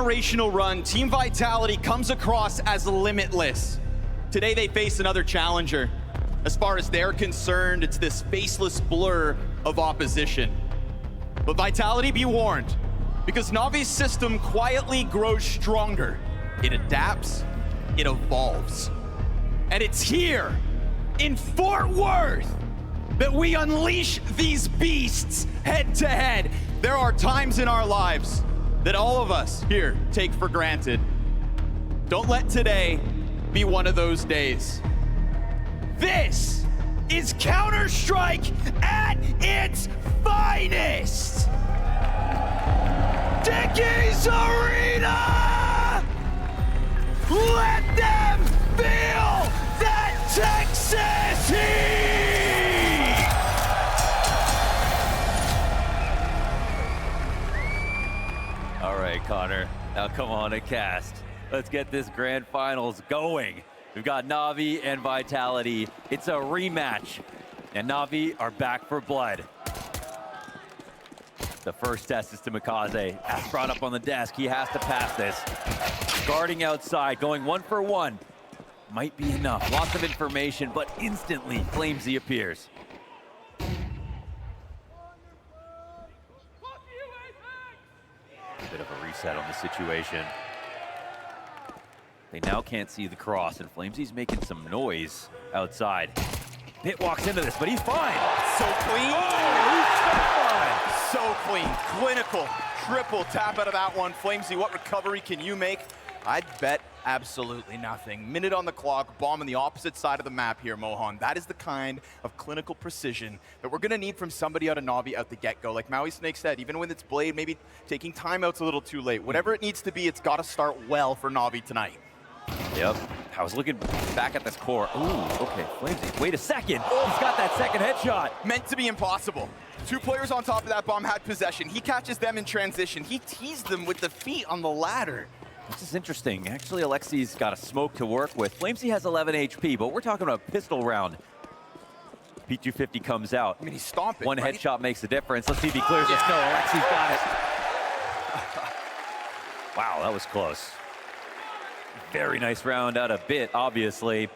generational run, Team Vitality comes across as limitless. Today they face another challenger. As far as they're concerned, it's this faceless blur of opposition. But Vitality, be warned, because Navi's system quietly grows stronger. It adapts, it evolves. And it's here, in Fort Worth, that we unleash these beasts head to head. There are times in our lives that all of us here take for granted. Don't let today be one of those days. This is Counter-Strike at its finest! Dickies Arena! Let them feel that Texas heat! All right, Connor, now come on and cast. Let's get this grand finals going. We've got Navi and Vitality. It's a rematch, and Navi are back for blood. The first test is to Mikaze. As brought up on the desk, he has to pass this. Guarding outside, going 1-for-1. Might be enough. Lots of information, but instantly Flamesy appears. Bit of a reset on the situation. They now can't see the cross, and Flamesy's making some noise outside. Bit walks into this, but he's fine. So clean. Oh, he's so fine. So clean, clinical, triple tap out of that one. Flamesy, what recovery can you make? I'd bet absolutely nothing. Minute on the clock, bomb on the opposite side of the map here, Mohan. That is the kind of clinical precision that we're gonna need from somebody out of Navi out the get-go. Like Maui Snake said, even with its blade, maybe taking timeouts a little too late. Whatever it needs to be, it's gotta start well for Navi tonight. Yep, I was looking back at this core. Ooh, okay, Flamesy, wait a second. He's got that second headshot. Meant to be impossible. Two players on top of that bomb had possession. He catches them in transition. He teased them with the feet on the ladder. This is interesting. Actually, Alexi's got a smoke to work with. Flamesy has 11 HP, but we're talking about a pistol round. P250 comes out. I mean, he's stomping, One right? headshot makes a difference. Let's see if he clears this. No, Alexi's got it. Wow, that was close. Very nice round out of Bit, obviously.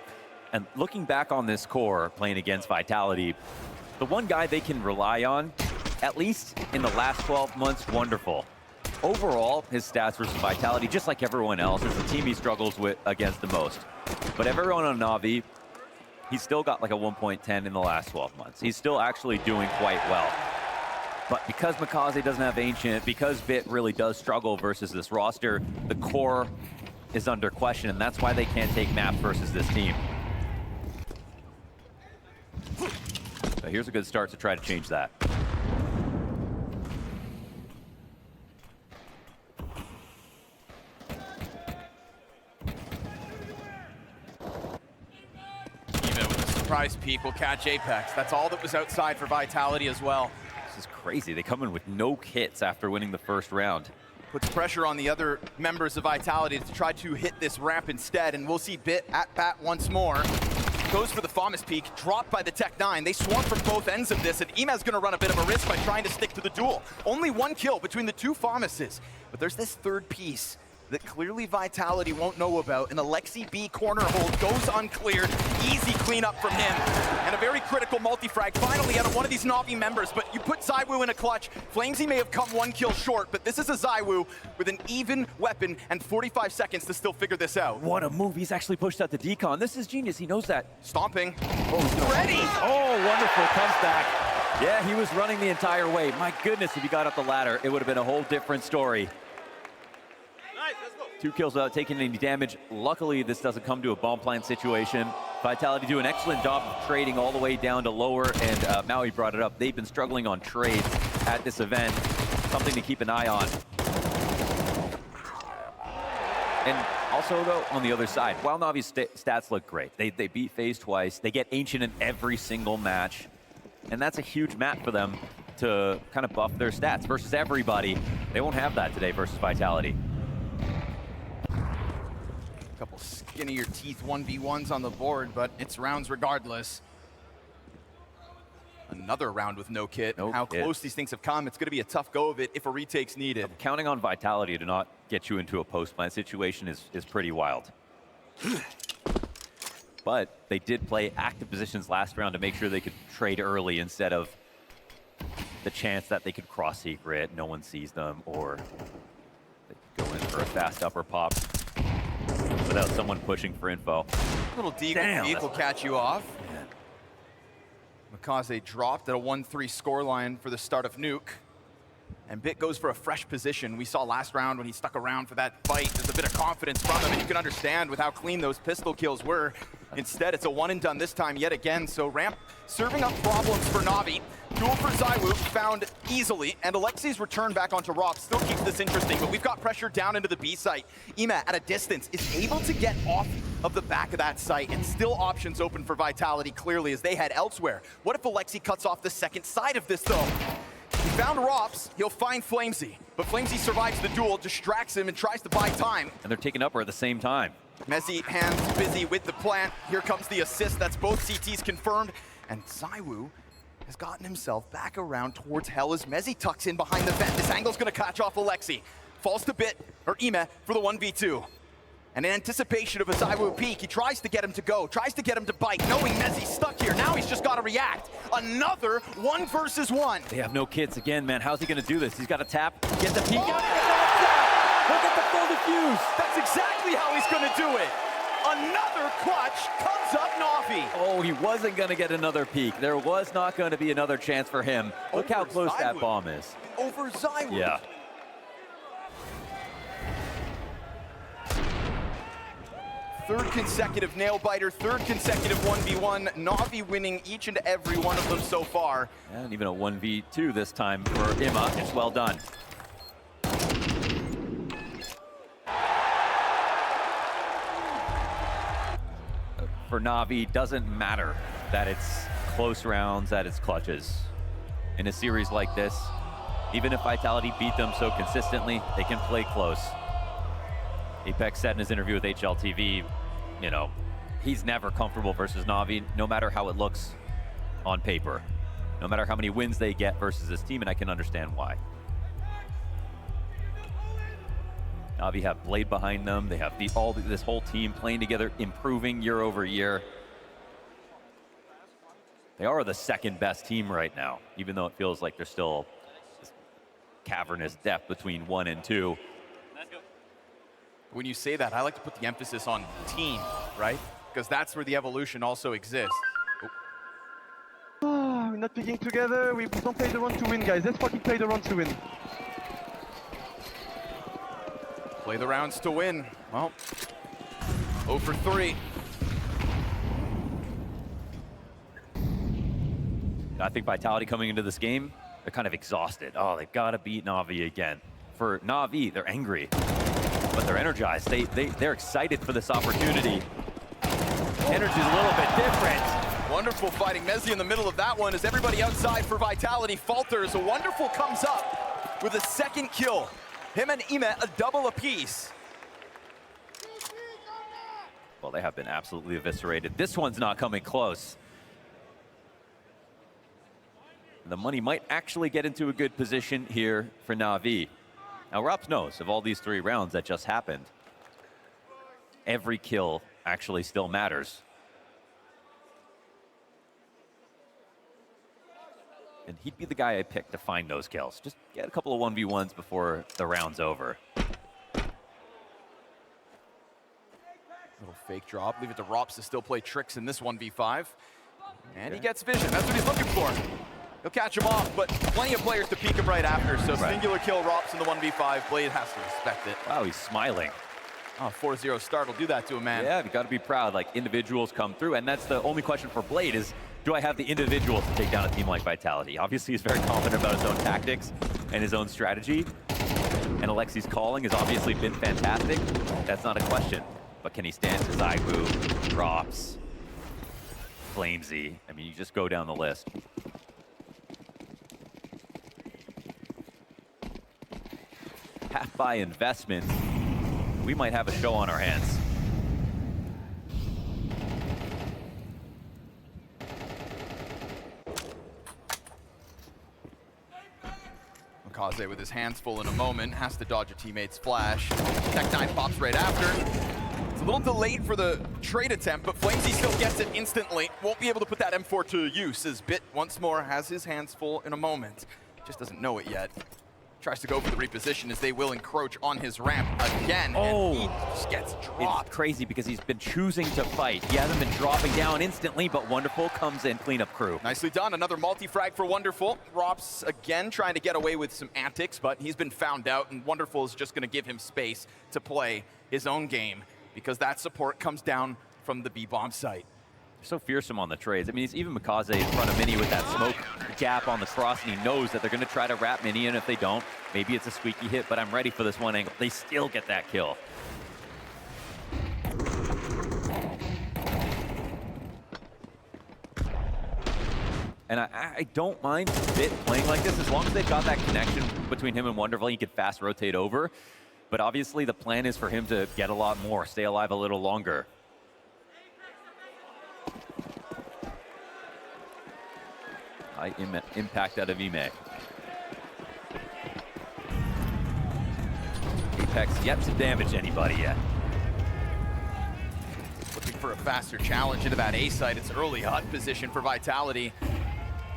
And looking back on this core, playing against Vitality, the one guy they can rely on, at least in the last 12 months, wonderful. Overall, his stats versus Vitality, just like everyone else, is the team he struggles with against the most. But everyone on Navi, he's still got like a 1.10 in the last 12 months. He's still actually doing quite well. But because Mikaze doesn't have Ancient, because Bit really does struggle versus this roster, the core is under question, and that's why they can't take maps versus this team. So here's a good start to try to change that. Even with a surprise peek, will catch Apex. That's all that was outside for Vitality as well. This is crazy. They come in with no kits after winning the first round. Puts pressure on the other members of Vitality to try to hit this ramp instead, and we'll see Bit at bat once more. Goes for the Famas peak, dropped by the Tech-9. They swarm from both ends of this, and Ima's gonna run a bit of a risk by trying to stick to the duel. Only one kill between the two Famases, but there's this third piece that clearly Vitality won't know about, and Alexi B corner hold goes uncleared. Easy cleanup from him, and a very critical multi-frag finally out of one of these Navi members, but you put ZywOo in a clutch. Flamesy may have come one kill short, but this is a ZywOo with an even weapon and 45 seconds to still figure this out. What a move. He's actually pushed out the decon. This is genius. He knows that. Stomping. Oh, Ready! Oh, wonderful. Comes back. Yeah, he was running the entire way. My goodness, if he got up the ladder, it would have been a whole different story. Two kills without taking any damage. Luckily, this doesn't come to a bomb plant situation. Vitality do an excellent job of trading all the way down to lower, and Maui brought it up. They've been struggling on trades at this event. Something to keep an eye on. And also, though, on the other side, while Navi's stats look great, they beat FaZe twice. They get Ancient in every single match. And that's a huge map for them to kind of buff their stats versus everybody. They won't have that today versus Vitality. Couple skinnier teeth 1v1s on the board, but it's rounds regardless. Another round with no kit. No How kit. close these things have come. It's going to be a tough go of it if a retake's needed. Counting on Vitality to not get you into a post-plant situation is pretty wild. But they did play active positions last round to make sure they could trade early instead of the chance that they could cross secret, no one sees them, or they could go in for a fast upper pop without someone pushing for info. A little deagle will catch you off. Man. Makaze dropped at a 1-3 scoreline for the start of Nuke. And Bit goes for a fresh position. We saw last round when he stuck around for that fight, there's a bit of confidence from him, and you can understand with how clean those pistol kills were. Instead, it's a one and done this time yet again, so Ramp serving up problems for Na'Vi. Duel for ZywOo found easily, and Alexi's return back onto Rob still keeps this interesting, but we've got pressure down into the B site. Ima, at a distance, is able to get off of the back of that site, and still options open for Vitality clearly as they head elsewhere. What if Alexi cuts off the second side of this, though? He found Rops, he'll find Flamesy, but Flamesy survives the duel, distracts him, and tries to buy time. And they're taking upper at the same time. Mezzi hands busy with the plant. Here comes the assist, that's both CTs confirmed, and ZywOo has gotten himself back around towards Hell as Mezzi tucks in behind the vent. This angle's gonna catch off Alexi. Falls to Bit, or Ima, for the 1v2. And in anticipation of a ZywOo peek, he tries to get him to go, tries to get him to bite, knowing Mezzi's stuck here. Now he's just gotta react. Another 1 versus 1. They have no kits again, man. How's he gonna do this? He's got to tap, get the peek out, look at the full defuse. That's exactly how he's gonna do it. Another clutch comes up Na'Vi. Oh, he wasn't gonna get another peek. There was not gonna be another chance for him. Look how close that ZywOo. bomb is. Over ZywOo. Yeah. Third consecutive nail biter, third consecutive 1v1. Na'Vi winning each and every one of them so far. And even a 1v2 this time for Ima. It's well done. For Na'Vi, doesn't matter that it's close rounds, that it's clutches. In a series like this, even if Vitality beat them so consistently, they can play close. Apex said in his interview with HLTV, you know, he's never comfortable versus Na'Vi, no matter how it looks on paper, no matter how many wins they get versus this team, and I can understand why. Na'Vi have Blade behind them. They have this whole team playing together, improving year over year. They are the second best team right now, even though it feels like there's still this cavernous depth between 1 and 2. When you say that, I like to put the emphasis on team, right? Because that's where the evolution also exists. We're not picking together. We don't play the run to win, guys. Let's fucking play the run to win. Play the rounds to win. Well, 0 for 3. I think Vitality coming into this game, they're kind of exhausted. Oh, they've got to beat Na'Vi again. For Na'Vi, they're angry, but they're energized. They're excited for this opportunity. Energy's a little bit different. Wonderful fighting. Mezzi in the middle of that one as everybody outside for Vitality falters. A Wonderful comes up with a second kill. Him and Ima a double apiece. Well, they have been absolutely eviscerated. This one's not coming close. The money might actually get into a good position here for Na'Vi. Now, Rops knows of all these 3 rounds that just happened, every kill actually still matters. And he'd be the guy I picked to find those kills. Just get a couple of 1v1s before the round's over. Little fake drop. Leave it to Rops to still play tricks in this 1v5. And he gets vision. That's what he's looking for. He'll catch him off, but plenty of players to peek him right after. So singular kill, Rops in the 1v5. Blade has to respect it. Wow, he's smiling. Oh, 4-0 start will do that to a man. Yeah, you got to be proud. Like, individuals come through, and that's the only question for Blade is, do I have the individuals to take down a team like Vitality? Obviously, he's very confident about his own tactics and his own strategy. And Alexi's calling has obviously been fantastic. That's not a question. But can he stand to ZywOo, Drops, Flamesy? I mean, you just go down the list. Half by investment, we might have a show on our hands. Makaze with his hands full in a moment, has to dodge a teammate's flash. Tech 9 pops right after. It's a little delayed for the trade attempt, but Flamesy still gets it instantly. Won't be able to put that M4 to use as Bit once more has his hands full in a moment. Just doesn't know it yet. Tries to go for the reposition as they will encroach on his ramp again, and he just gets dropped. It's crazy because he's been choosing to fight. He hasn't been dropping down instantly, but Wonderful comes in, cleanup crew. Nicely done, another multi-frag for Wonderful. Rops again trying to get away with some antics, but he's been found out, and Wonderful is just gonna give him space to play his own game because that support comes down from the B-bomb site. So fearsome on the trades. I mean, he's even Makaze in front of Mini with that smoke gap on the cross, and he knows that they're going to try to wrap Mini, and if they don't, maybe it's a squeaky hit, but I'm ready for this one angle. They still get that kill. And I don't mind Bit playing like this as long as they've got that connection between him and Wonderful. He could fast rotate over, but obviously the plan is for him to get a lot more, stay alive a little longer. High impact out of Ime. Apex yet to damage anybody yet. Looking for a faster challenge into that A site. It's early hot position for Vitality.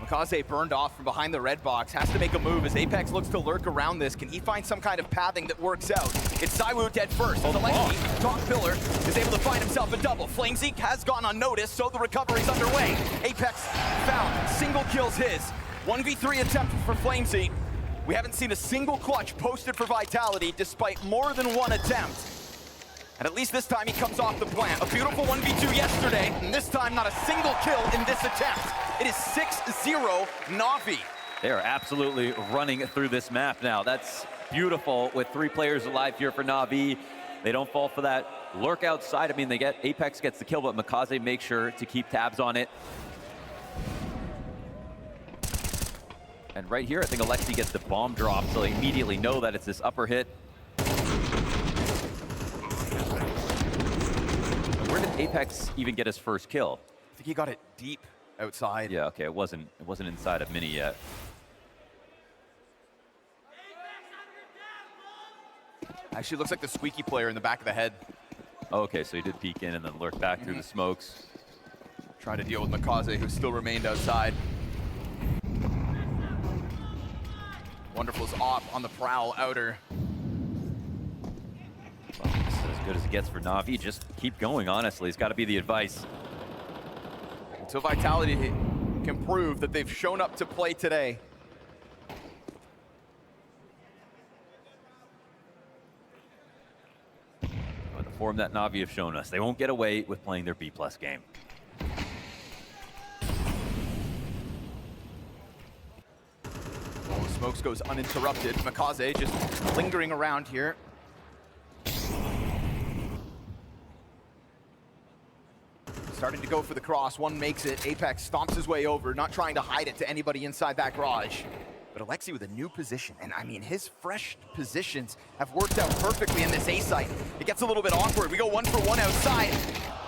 Makaze burned off from behind the red box, has to make a move as Apex looks to lurk around this. Can he find some kind of pathing that works out? It's Saiwu dead first. As Alexi, top pillar, is able to find himself a double. Flamesy has gone unnoticed, so the recovery's underway. Apex found, single kills his. 1v3 attempt for Flamesy. We haven't seen a single clutch posted for Vitality despite more than one attempt. And at least this time he comes off the plant. A beautiful 1v2 yesterday, and this time not a single kill in this attempt. It is 6-0 Na'Vi. They are absolutely running through this map now. That's beautiful with 3 players alive here for Na'Vi. They don't fall for that lurk outside. I mean, Apex gets the kill, but Makaze makes sure to keep tabs on it. And right here, I think Alexi gets the bomb drop, so they immediately know that it's this upper hit. Where did Apex even get his first kill? I think he got it deep outside. Yeah, okay, it wasn't inside of Mini yet. Actually looks like the squeaky player in the back of the head. Okay, so he did peek in and then lurk back through the smokes. Trying to deal with Makaze, who still remained outside. Wonderful's op on the prowl outer. Well, this is as good as it gets for Na'Vi. Just keep going, honestly. It's got to be the advice. Until Vitality can prove that they've shown up to play today. But the form that Na'Vi have shown us, they won't get away with playing their B+ game. Well, Smokes goes uninterrupted. Makaze just lingering around here. Starting to go for the cross, one makes it. Apex stomps his way over, not trying to hide it to anybody inside that garage. But Alexi with a new position, and I mean, his fresh positions have worked out perfectly in this A site. It gets a little bit awkward. We go 1-for-1 outside,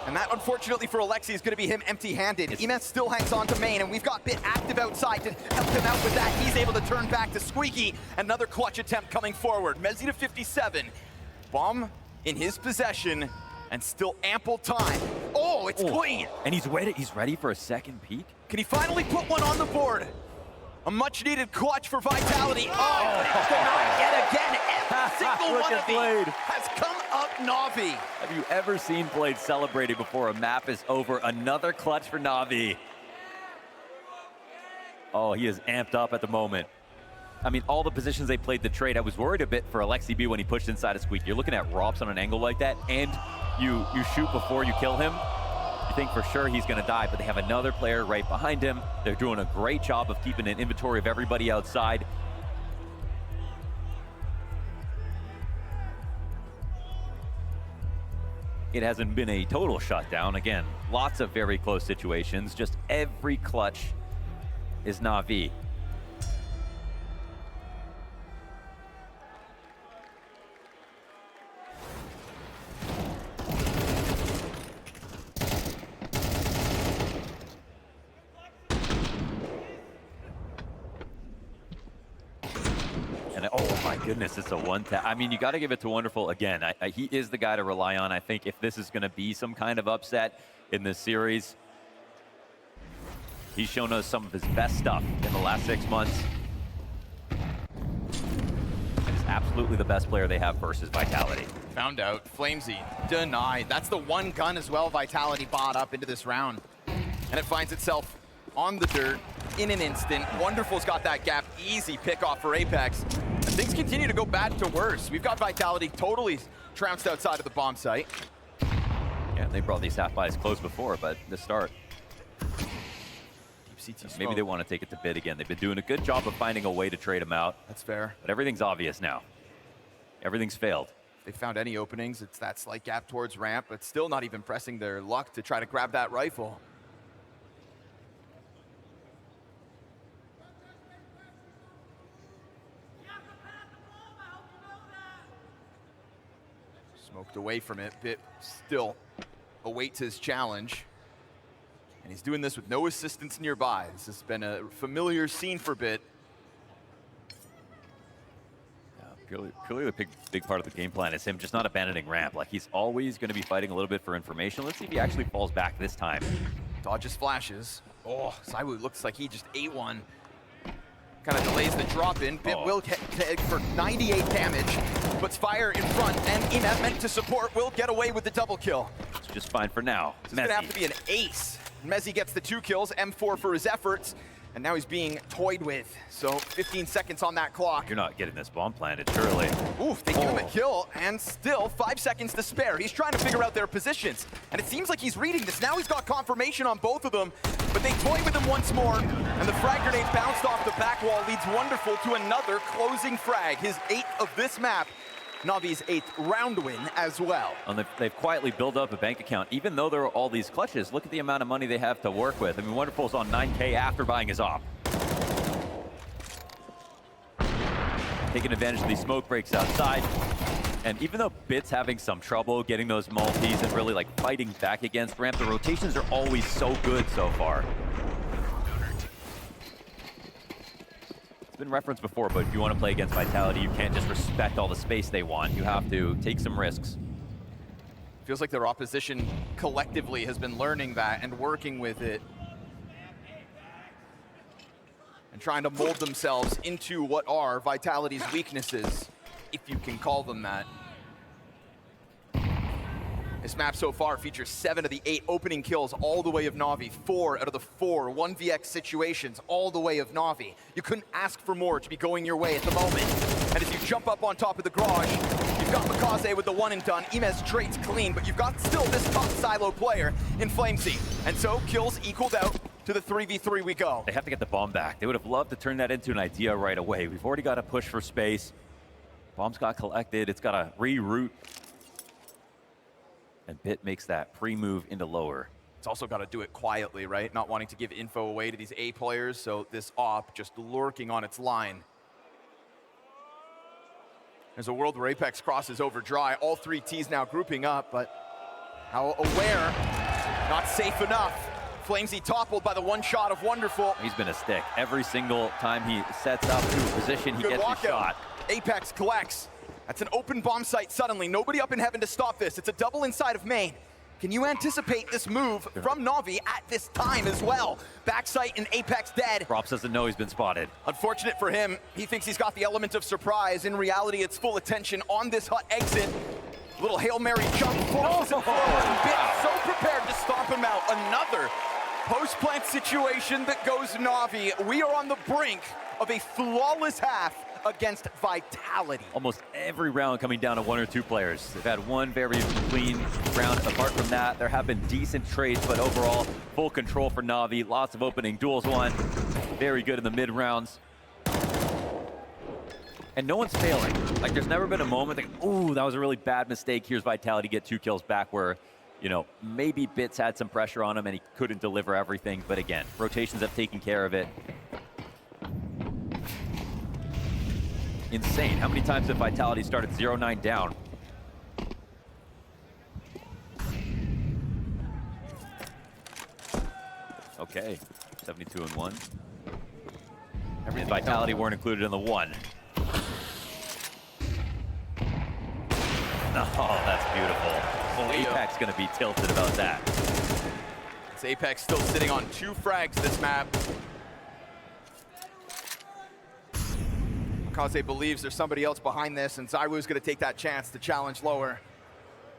and that, unfortunately for Alexi, is gonna be him empty-handed. Emes still hangs on to main, and we've got Bit active outside to help him out with that. He's able to turn back to Squeaky. Another clutch attempt coming forward. Mezzi to 57. Bomb in his possession, and still ample time. Oh, it's clean. And he's ready for a second peek. Can he finally put one on the board? A much-needed clutch for Vitality. Oh, but it's denied yet again. Every single one of these has come up Na'Vi. Have you ever seen Blade celebrating before a map is over? Another clutch for Na'Vi. Oh, he is amped up at the moment. I mean, all the positions they played the trade, I was worried a bit for Alexi B when he pushed inside a squeak. You're looking at Rops on an angle like that, and you shoot before you kill him. You think for sure he's gonna die, but they have another player right behind him. They're doing a great job of keeping an inventory of everybody outside. It hasn't been a total shutdown. Again, lots of very close situations. Just every clutch is Na'Vi. goodness, it's a one tap. I mean, you got to give it to Wonderful again. He is the guy to rely on. I think if this is going to be some kind of upset in this series, he's shown us some of his best stuff in the last 6 months. And is absolutely the best player they have versus Vitality. Found out. Flamesy denied. That's the one gun as well Vitality bought up into this round. And it finds itself on the dirt in an instant. Wonderful's got that gap. Easy pick off for Apex. And things continue to go bad to worse. We've got Vitality totally trounced outside of the bomb site. Yeah, they brought these half-buys close before, but the start. Deep CT Maybe they want to take it to bid again. They've been doing a good job of finding a way to trade them out. That's fair. But everything's obvious now. Everything's failed. If they found any openings, it's that slight gap towards ramp, but still not even pressing their luck to try to grab that rifle. Smoked away from it. Bit still awaits his challenge. And he's doing this with no assistance nearby. This has been a familiar scene for Bit. Clearly the big part of the game plan is him just not abandoning ramp. Like, he's always going to be fighting a little bit for information. Let's see if he actually falls back this time. Dodges flashes. Oh, Saiwu looks like he just ate one. Kind of delays the drop in. Bit will hit for 98 damage. Puts fire in front, and Inet, meant to support, will get away with the double kill. It's just fine for now. This is going to have to be an ace. Mezzi gets the 2 kills, M4 for his efforts, and now he's being toyed with. So 15 seconds on that clock. You're not getting this bomb planted, surely. Oof, they give him a kill, and still 5 seconds to spare. He's trying to figure out their positions, and it seems like he's reading this. Now he's got confirmation on both of them, but they toy with him once more, and the frag grenade bounced off the back wall, leads Wonderful to another closing frag, his 8th of this map. Navi's 8th round win as well. And they've quietly built up a bank account. Even though there are all these clutches, look at the amount of money they have to work with. I mean, Wonderful's on 9K after buying his op. Taking advantage of these smoke breaks outside. And even though Bit's having some trouble getting those multis and really like fighting back against ramp, the rotations are always so good so far. It's been referenced before, but if you want to play against Vitality, you can't just respect all the space they want. You have to take some risks. Feels like their opposition collectively has been learning that and working with it. And trying to mold themselves into what are Vitality's weaknesses, if you can call them that. This map so far features 7 of the 8 opening kills all the way of Na'Vi, 4 out of the 4 1vx situations all the way of Na'Vi. You couldn't ask for more to be going your way at the moment. And as you jump up on top of the garage, you've got Makaze with the 1 and done. Imez trades clean, but you've got still this top silo player in Flamesy. And so kills equaled out to the 3v3 we go. They have to get the bomb back. They would have loved to turn that into an idea right away. We've already got to push for space. Bombs got collected. It's got to reroute. And Bit makes that pre-move into lower. It's also got to do it quietly, right? Not wanting to give info away to these A players, so this op just lurking on its line. There's a world where Apex crosses over dry. All 3 Ts now grouping up, but how aware, not safe enough. Flamesy toppled by the 1 shot of Wonderful. He's been a stick. Every single time he sets up to a position, he Good gets his shot. Apex collects. That's an open bomb site suddenly. Nobody up in heaven to stop this. It's a double inside of main. Can you anticipate this move from Na'Vi at this time as well? Backsite and Apex dead. Props doesn't know he's been spotted. Unfortunate for him, he thinks he's got the element of surprise. In reality, it's full attention on this hut exit. Little Hail Mary jump forces it forward. Bit so prepared to stomp him out. Another post-plant situation that goes Na'Vi. We are on the brink of a flawless half against Vitality. Almost every round coming down to 1 or 2 players. They've had one very clean round. Apart from that, there have been decent trades, but overall, full control for Na'Vi. Lots of opening duels won. Very good in the mid rounds. And no one's failing. Like, there's never been a moment like, ooh, that was a really bad mistake. Here's Vitality get 2 kills back where, you know, maybe Bits had some pressure on him and he couldn't deliver everything. But again, rotations have taken care of it. Insane. How many times have Vitality started 0-9 down? Okay, 72-1. And Vitality weren't included in the 1. Oh, that's beautiful. Well, Apex going to be tilted about that. It's Apex still sitting on 2 frags this map. Kaze believes there's somebody else behind this, and Zywoo's going to take that chance to challenge lower.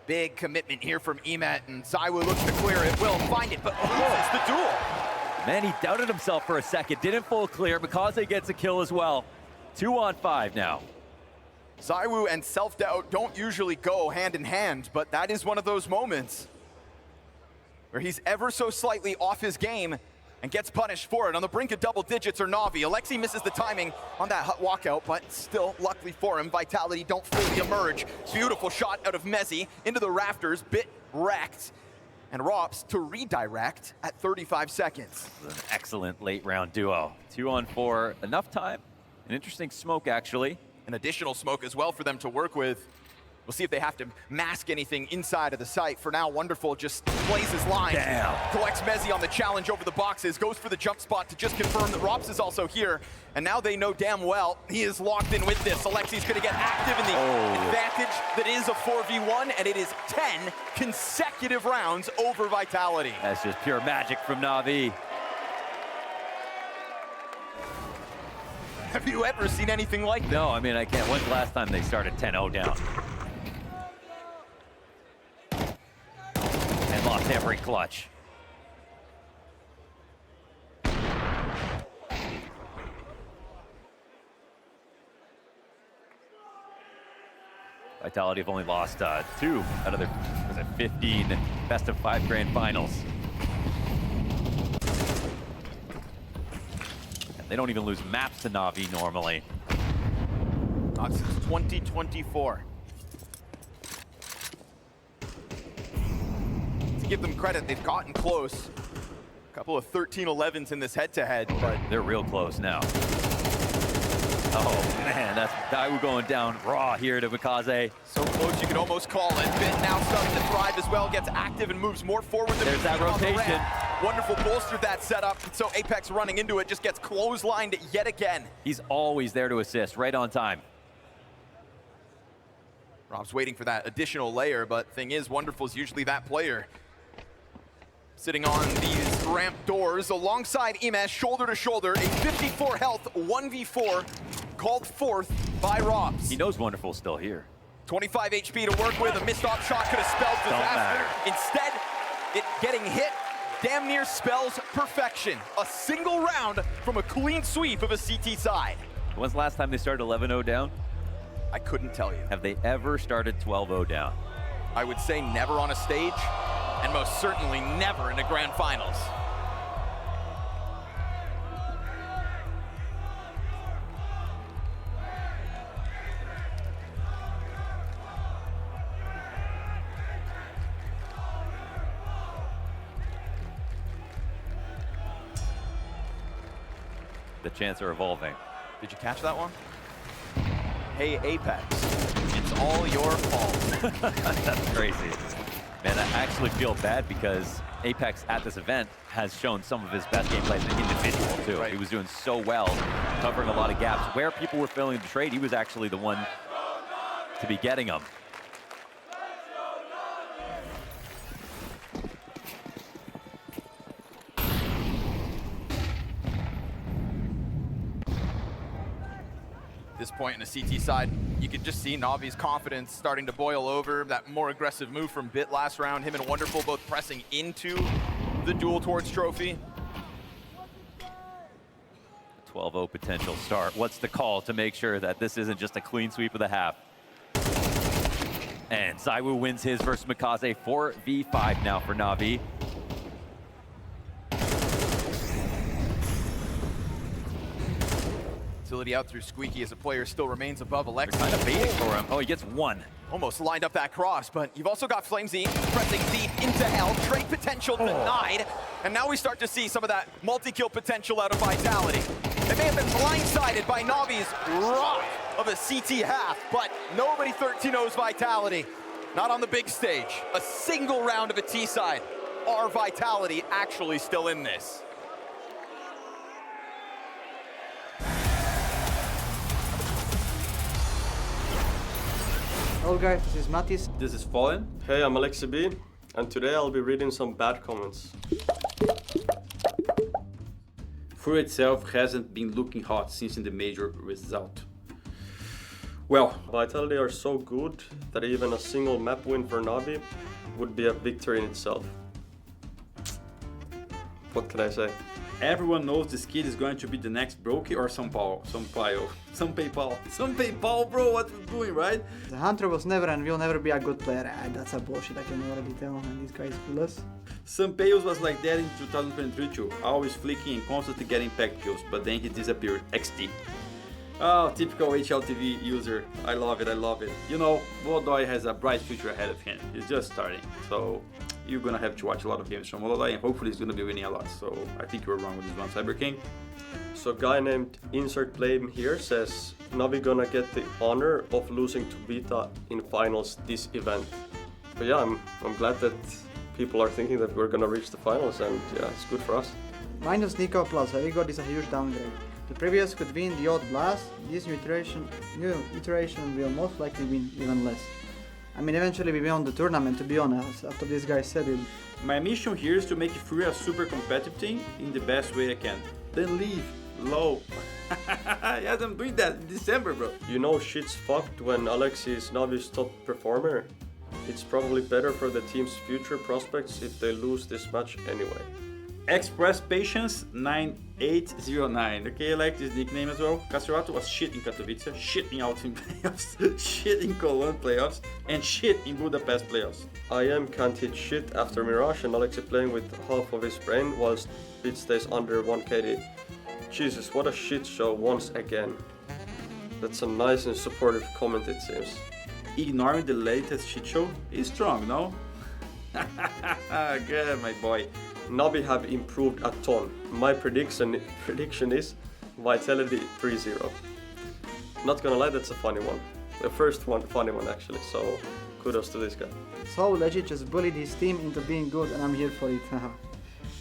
Big commitment here from Emet, and Zywoo looks to clear it. Will find it, but loses the duel. Man, he doubted himself for a second. Didn't full clear. Mikaze gets a kill as well. 2 on 5 now. Zywoo and self-doubt don't usually go hand in hand, but that is one of those moments where he's ever so slightly off his game and gets punished for it. On the brink of double digits are Na'Vi. Alexi misses the timing on that hut walkout, but still, luckily for him, Vitality don't fully emerge. Beautiful shot out of Mezzi into the rafters, bit wrecked. And Rops to redirect at 35 seconds. An excellent late round duo. 2 on 4, enough time. An interesting smoke, actually. An additional smoke as well for them to work with. We'll see if they have to mask anything inside of the site. For now, Wonderful just plays his line. Damn. Collects Mezzi on the challenge over the boxes, goes for the jump spot to just confirm that Rops is also here. And now they know damn well he is locked in with this. Alexi's gonna get active in the advantage that is a 4v1, and it is 10 consecutive rounds over Vitality. That's just pure magic from Na'Vi. Have you ever seen anything like that? No, I mean, I can't. When's the last time they started 10-0 down? And lost every clutch. Vitality have only lost 2 out of their 15 best of 5 grand finals. And they don't even lose maps to Na'Vi normally. Not since 2024. To give them credit, they've gotten close. A couple of 13-11s in this head-to-head, but They're real close now. Oh man, that's Daewoo going down raw here to Mikaze. so close you could almost call it. Bit now starting to thrive as well, gets active and moves more forward than There's that rotation. Wonderful bolstered that setup, so Apex running into it just gets clotheslined yet again. He's always there to assist, right on time. Rob's waiting for that additional layer, but thing is, Wonderful's usually that player. Sitting on these ramp doors alongside Emes, shoulder to shoulder, a 54 health 1v4 called forth by Robs. He knows Wonderful's still here. 25 HP to work with, a missed op shot could have spelled disaster. Instead, it getting hit damn near spells perfection. A single round from a clean sweep of a CT side. When's the last time they started 11-0 down? I couldn't tell you. Have they ever started 12-0 down? I would say never on a stage, and most certainly never in the grand finals. The chants are evolving. Did you catch that one? Hey, Apex, it's all your fault. That's crazy. Man, I actually feel bad because Apex at this event has shown some of his best gameplay as an individual too. Right. He was doing so well, covering a lot of gaps. Where people were failing to trade, he was actually the one to be getting them. This point in the CT side, you can just see Na'Vi's confidence starting to boil over. That more aggressive move from Bit last round, him and Wonderful both pressing into the duel towards Trophy. 12-0 potential start. What's the call to make sure that this isn't just a clean sweep of the half? And Zywoo wins his versus Mikaze. 4v5 now for Na'Vi. Utility out through Squeaky as a player still remains above Alexi. Kind of baiting for him. Oh, he gets one. Almost lined up that cross, but you've also got Flamesy pressing deep into hell. Trade potential denied. And now we start to see some of that multi-kill potential out of Vitality. They may have been blindsided by Na'Vi's rock of a CT half, but nobody 13-0's Vitality. Not on the big stage. A single round of a T side. Are Vitality actually still in this? Hello guys, this is Natus. This is Fallen. Hey, I'm Alexi B, and today I'll be reading some bad comments. Fury itself hasn't been looking hot since in the major result. Well, Vitality are so good that even a single map win for Navi would be a victory in itself. What can I say? everyone knows this kid is going to be the next Brokey or some PayPal, bro, what you doing, right? The Hunter was never and will never be a good player. That's a bullshit, I can already tell, and this guy is clueless. Some Payos was like that in 2023 too, always flicking and constantly getting pack kills, but then he disappeared. XD. Oh, typical HLTV user. I love it, I love it. You know, Volodoy has a bright future ahead of him. He's just starting, so you're gonna have to watch a lot of games from Volodoy, and hopefully he's gonna be winning a lot. So I think you were wrong with this one, Cyber King. So guy named Insert Blame here says Navi gonna get the honor of losing to Vita in finals this event. But yeah, I'm glad that people are thinking that we're gonna reach the finals, and yeah, it's good for us. Minus Nico plus Igor is a huge downgrade. The previous could win the odd blast, this new iteration will most likely win even less. I mean, eventually we won the tournament, to be honest, after this guy said it. My mission here is to make Fury a super competitive team in the best way I can. Then leave, low. Yes, I'm doing that in December, bro. You know shit's fucked when Alexi is Navi's top performer. It's probably better for the team's future prospects if they lose this match anyway. Express Patience 9809. Okay, I like this nickname as well. Castrato was shit in Katowice, shit in Altin playoffs, shit in Cologne playoffs, and shit in Budapest playoffs. IM can't hit shit after Mirage and Alexi playing with half of his brain whilst it stays under 1 KD. Jesus, what a shit show once again. That's a nice and supportive comment, it seems. Ignoring the latest shit show is strong, no? Good, my boy. Navi have improved a ton. My prediction is Vitality 3-0. Not gonna lie, that's a funny one. The first one, funny one actually, so kudos to this guy. So legit just bullied his team into being good, and I'm here for it. I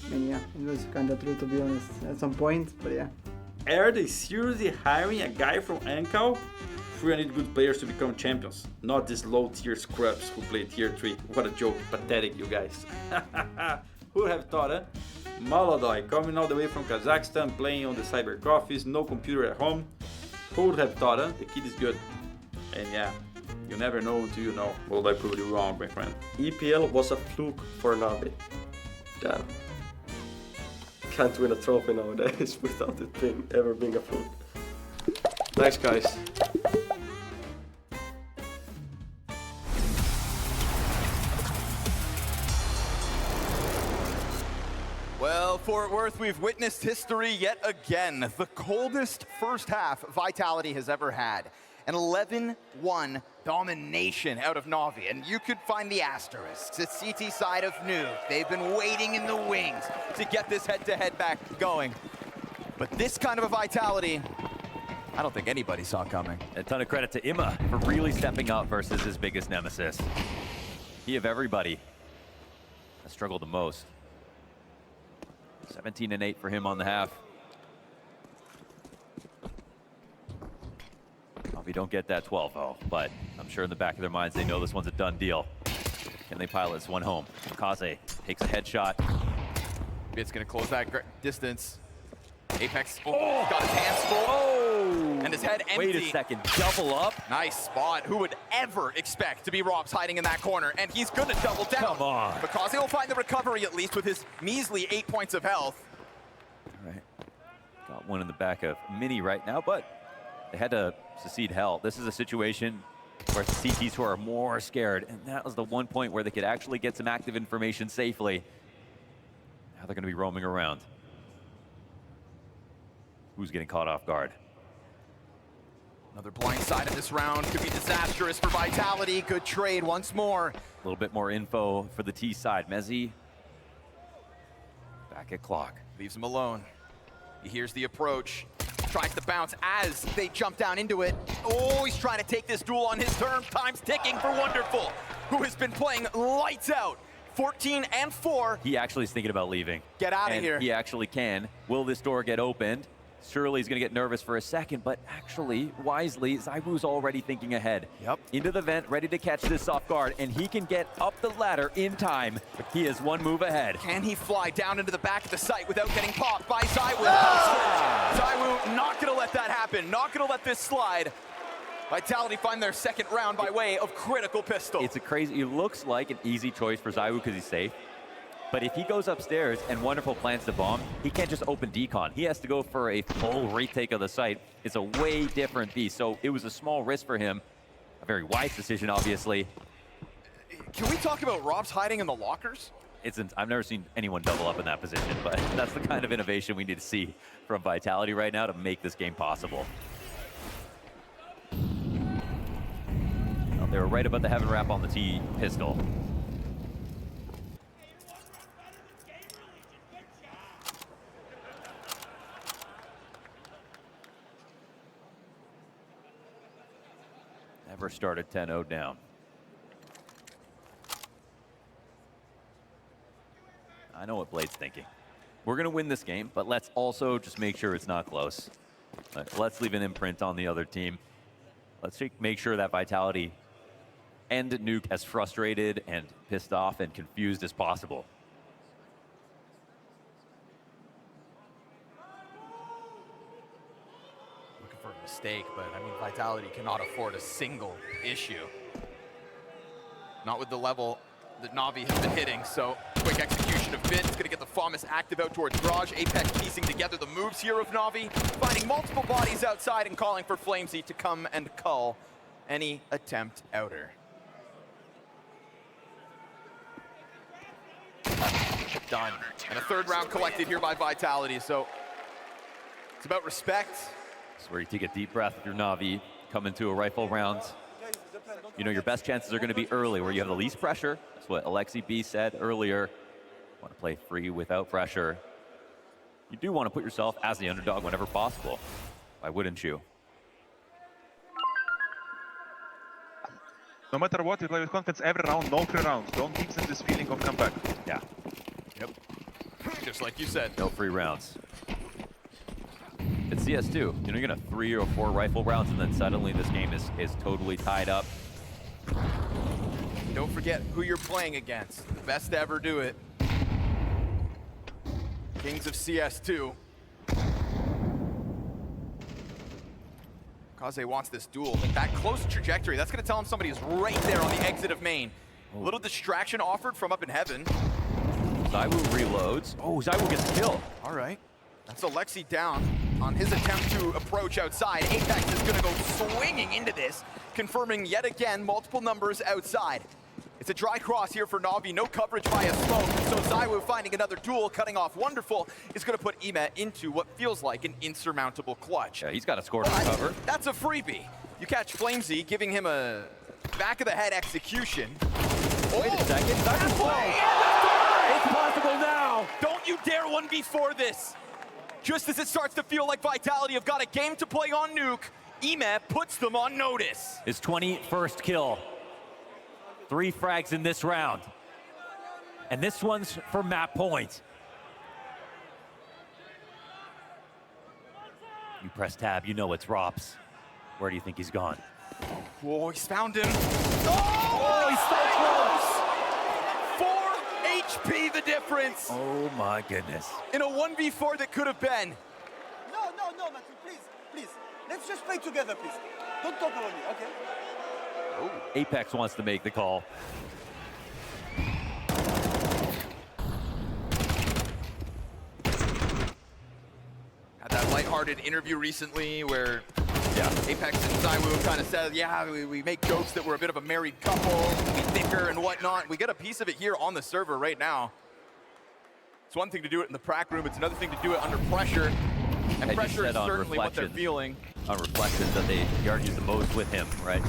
mean, yeah, it was kinda true, to be honest, at some point, but yeah. Are they seriously hiring a guy from Ancal? Fury need good players to become champions, not these low tier scrubs who play tier 3. What a joke, pathetic you guys. Who would have thought, eh? Volodoy coming all the way from Kazakhstan, playing on the cyber coffees, no computer at home. Who would have thought, eh? The kid is good. And yeah, you never know until you know. Volodoy proved you wrong, my friend. EPL was a fluke for Navi. Damn. Can't win a trophy nowadays without it ever being a fluke. Thanks, guys. Well, Fort Worth, we've witnessed history yet again. The coldest first half Vitality has ever had. An 11-1 domination out of Navi. And you could find the asterisks. It's CT side of Nuke. They've been waiting in the wings to get this head-to-head back going. But this kind of a Vitality, I don't think anybody saw coming. A ton of credit to Imma for really stepping up versus his biggest nemesis. He of everybody has struggled the most. 17-8 for him on the half. Well, we don't get that 12-0, but I'm sure in the back of their minds they know this one's a done deal. Can they pilot this one home? Kaze takes a headshot. It's gonna close that distance. Apex, got his hands full, and his head empty. Wait a second, double up? Nice spot. Who would ever expect to be Robs hiding in that corner? And he's gonna double down. Come on. Because he'll find the recovery at least with his measly 8 points of health. All right, got one in the back of Mini right now, but they had to secede hell. This is a situation where it's the CTs who are more scared, and that was the one point where they could actually get some active information safely. Now they're gonna be roaming around. Who's getting caught off guard? Another blind side of this round could be disastrous for Vitality. Good trade once more. A little bit more info for the T side. Mezzi back at clock. Leaves him alone. He hears the approach. Tries to bounce as they jump down into it. Oh, he's trying to take this duel on his terms. Time's ticking for Wonderful, who has been playing lights out. 14 and 4. He actually is thinking about leaving. Get out of here. He actually can. Will this door get opened? Surely he's going to get nervous for a second, but actually, wisely, ZywOo's already thinking ahead. Yep. Into the vent, ready to catch this off guard, and he can get up the ladder in time. He is one move ahead. Can he fly down into the back of the site without getting popped by ZywOo? ZywOo not gonna let that happen, not gonna let this slide. Vitality find their second round by way of critical pistol. It's a crazy, it looks like an easy choice for ZywOo because he's safe. But if he goes upstairs and Wonderful plants the bomb, he can't just open decon. He has to go for a full retake of the site. It's a way different beast. So it was a small risk for him. A very wise decision, obviously. Can we talk about Rob's hiding in the lockers? I've never seen anyone double up in that position, but that's the kind of innovation we need to see from Vitality right now to make this game possible. Well, they were right about the heaven wrap on the T pistol. Never started 10-0 down. I know what Blade's thinking. We're going to win this game, but let's also just make sure it's not close. Let's leave an imprint on the other team. Let's make sure that Vitality end Nuke as frustrated and pissed off and confused as possible. For a mistake, but I mean, Vitality cannot afford a single issue. Not with the level that Navi has been hitting, so quick execution of Vince, gonna get the FAMAS active out towards Garage. Apex piecing together the moves here of Navi, finding multiple bodies outside and calling for Flamesy to come and cull any attempt outer. Done. And a third round collected here by Vitality, so it's about respect. It's where you take a deep breath with your Navi, come into a rifle round. You know, your best chances are going to be early, where you have the least pressure. That's what Alexi B said earlier. Want to play free without pressure. You do want to put yourself as the underdog whenever possible. Why wouldn't you? No matter what, you play with confidence every round, no free rounds. Don't give them this feeling of comeback. Yeah. Yep. Just like you said. No free rounds. It's CS2. You know, you're gonna 3 or 4 rifle rounds, and then suddenly this game is totally tied up. Don't forget who you're playing against. The best to ever do it. Kings of CS2. Kaze wants this duel, but that close trajectory, that's gonna tell him somebody is right there on the exit of main. A little distraction offered from up in heaven. ZywOo reloads. Oh, ZywOo gets a kill. All right. That's Alexi down on his attempt to approach outside. Apex is gonna go swinging into this, confirming yet again multiple numbers outside. It's a dry cross here for Navi, no coverage by a smoke, so ZywOo finding another duel, cutting off Wonderful, is gonna put Emet into what feels like an insurmountable clutch. Yeah, he's got a score to recover. That's a freebie. You catch Flamesy, giving him a back of the head execution. Wait a second, that's way. It's possible now! Don't you dare 1v4 this! Just as it starts to feel like Vitality have got a game to play on Nuke, Emet puts them on notice. His 21st kill. 3 frags in this round. And this one's for map point. You press tab, you know it's Rob's. Where do you think he's gone? Whoa, he's found him. Oh, he's so close! 4 HP the difference. Oh my goodness. In a 1v4 that could have been. No, Natus, please. Let's just play together, please. Don't talk about me, okay? Oh. Apex wants to make the call. Had that lighthearted interview recently where Apex and ZywOo kind of said, yeah, we make jokes that we're a bit of a married couple, we bicker and whatnot. We get a piece of it here on the server right now. It's one thing to do it in the prac room, it's another thing to do it under pressure. And pressure is certainly what they're feeling. On reflections that he argues the most with him, right?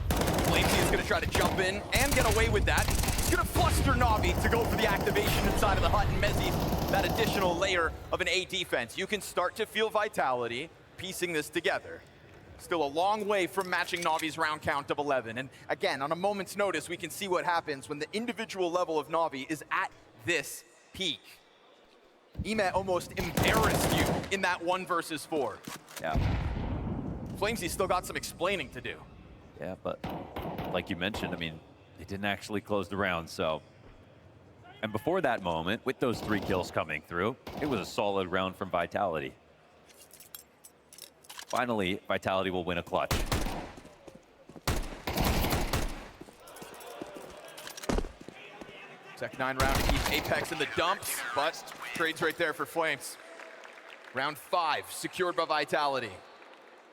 Flamesy is going to try to jump in and get away with that. He's going to fluster Navi to go for the activation inside of the hut and Mezzi that additional layer of an A defense. You can start to feel Vitality piecing this together. Still a long way from matching Navi's round count of 11. And again, on a moment's notice, we can see what happens when the individual level of Navi is at this peak. Emet almost embarrassed you in that 1 versus 4. Yeah. Flamesy still got some explaining to do. Yeah, but like you mentioned, I mean, they didn't actually close the round, so. And before that moment, with those 3 kills coming through, it was a solid round from Vitality. Finally, Vitality will win a clutch. Second 9 round to keep Apex in the dumps, but trades right there for Flames. Round 5 secured by Vitality.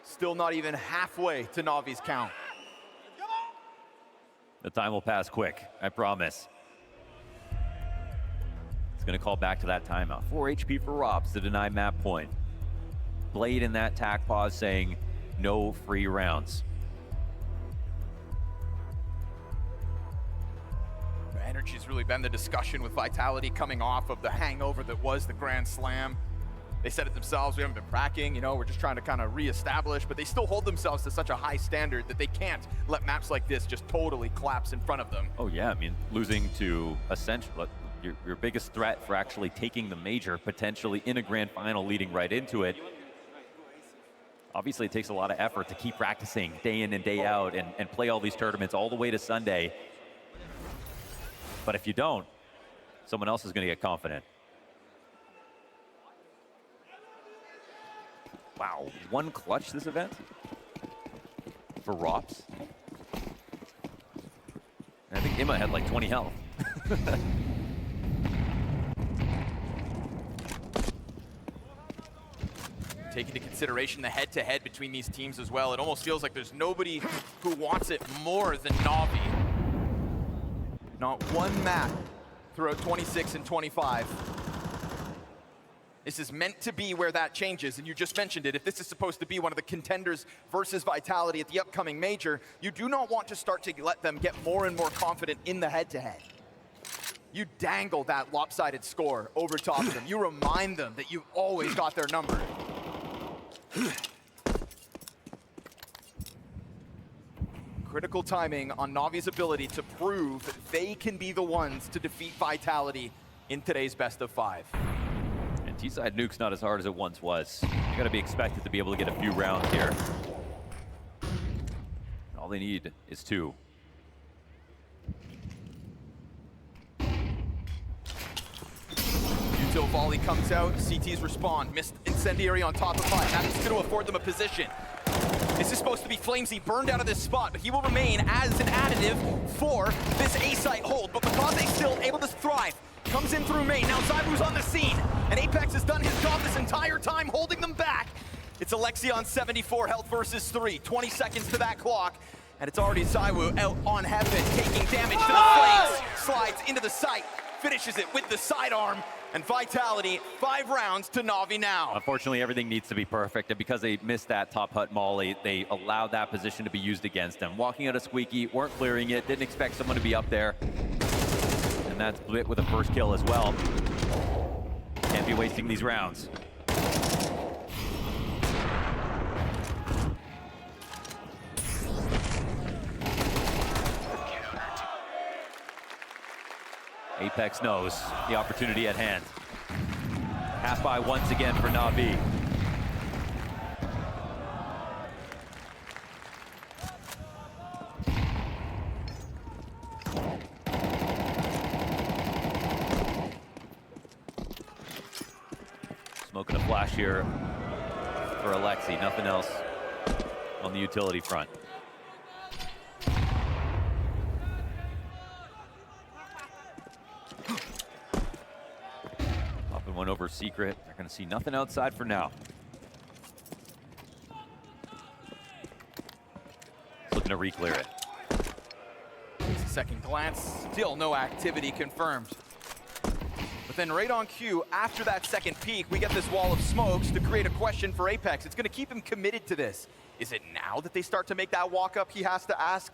Still not even halfway to Navi's count. The time will pass quick, I promise. It's gonna call back to that timeout. 4 HP for Robs to deny map point. Blade in that tack pause saying no free rounds. Energy's really been the discussion with Vitality coming off of the hangover that was the Grand Slam. They said it themselves, we haven't been pracking, you know, we're just trying to kind of reestablish, but they still hold themselves to such a high standard that they can't let maps like this just totally collapse in front of them. Oh yeah, I mean, losing to essentially your biggest threat for actually taking the major, potentially in a grand final, leading right into it. Obviously, it takes a lot of effort to keep practicing day in and day out and play all these tournaments all the way to Sunday. But if you don't, someone else is going to get confident. Wow, 1 clutch this event for Rops. And I think Emma had like 20 health. Take into consideration the head-to-head between these teams as well. It almost feels like there's nobody who wants it more than Navi. Not one map throughout 26 and 25. This is meant to be where that changes, and you just mentioned it. If this is supposed to be one of the contenders versus Vitality at the upcoming major, you do not want to start to let them get more and more confident in the head-to-head. You dangle that lopsided score over top of them. You remind them that you've always got their number. Critical timing on Navi's ability to prove that they can be the ones to defeat Vitality in today's best of 5. And T-side nuke's not as hard as it once was. You gotta be expected to be able to get a few rounds here. All they need is 2. Util volley comes out, CT's respond. Missed incendiary on top of 5. That's going to afford them a position. This is supposed to be Flamesy burned out of this spot, but he will remain as an additive for this A-site hold. But Makaze still able to thrive. Comes in through main. Now Zybu's on the scene. And Apex has done his job this entire time, holding them back. It's Alexion 74 health versus 3. 20 seconds to that clock. And it's already Zybu out on heaven, taking damage to the Flames. Slides into the site, finishes it with the sidearm. And Vitality, 5 rounds to Navi now. Unfortunately, everything needs to be perfect, and because they missed that top hut molly, they allowed that position to be used against them. Walking out of Squeaky, weren't clearing it, didn't expect someone to be up there. And that's Blit with a first kill as well. Can't be wasting these rounds. Apex knows the opportunity at hand. Half by once again for Navi. Smoking a flash here for Alexi, nothing else on the utility front. One over Secret. They're going to see nothing outside for now. Looking to re-clear it. Takes a second glance. Still no activity confirmed. But then right on cue, after that second peek, we get this wall of smokes to create a question for Apex. It's going to keep him committed to this. Is it now that they start to make that walk up, he has to ask?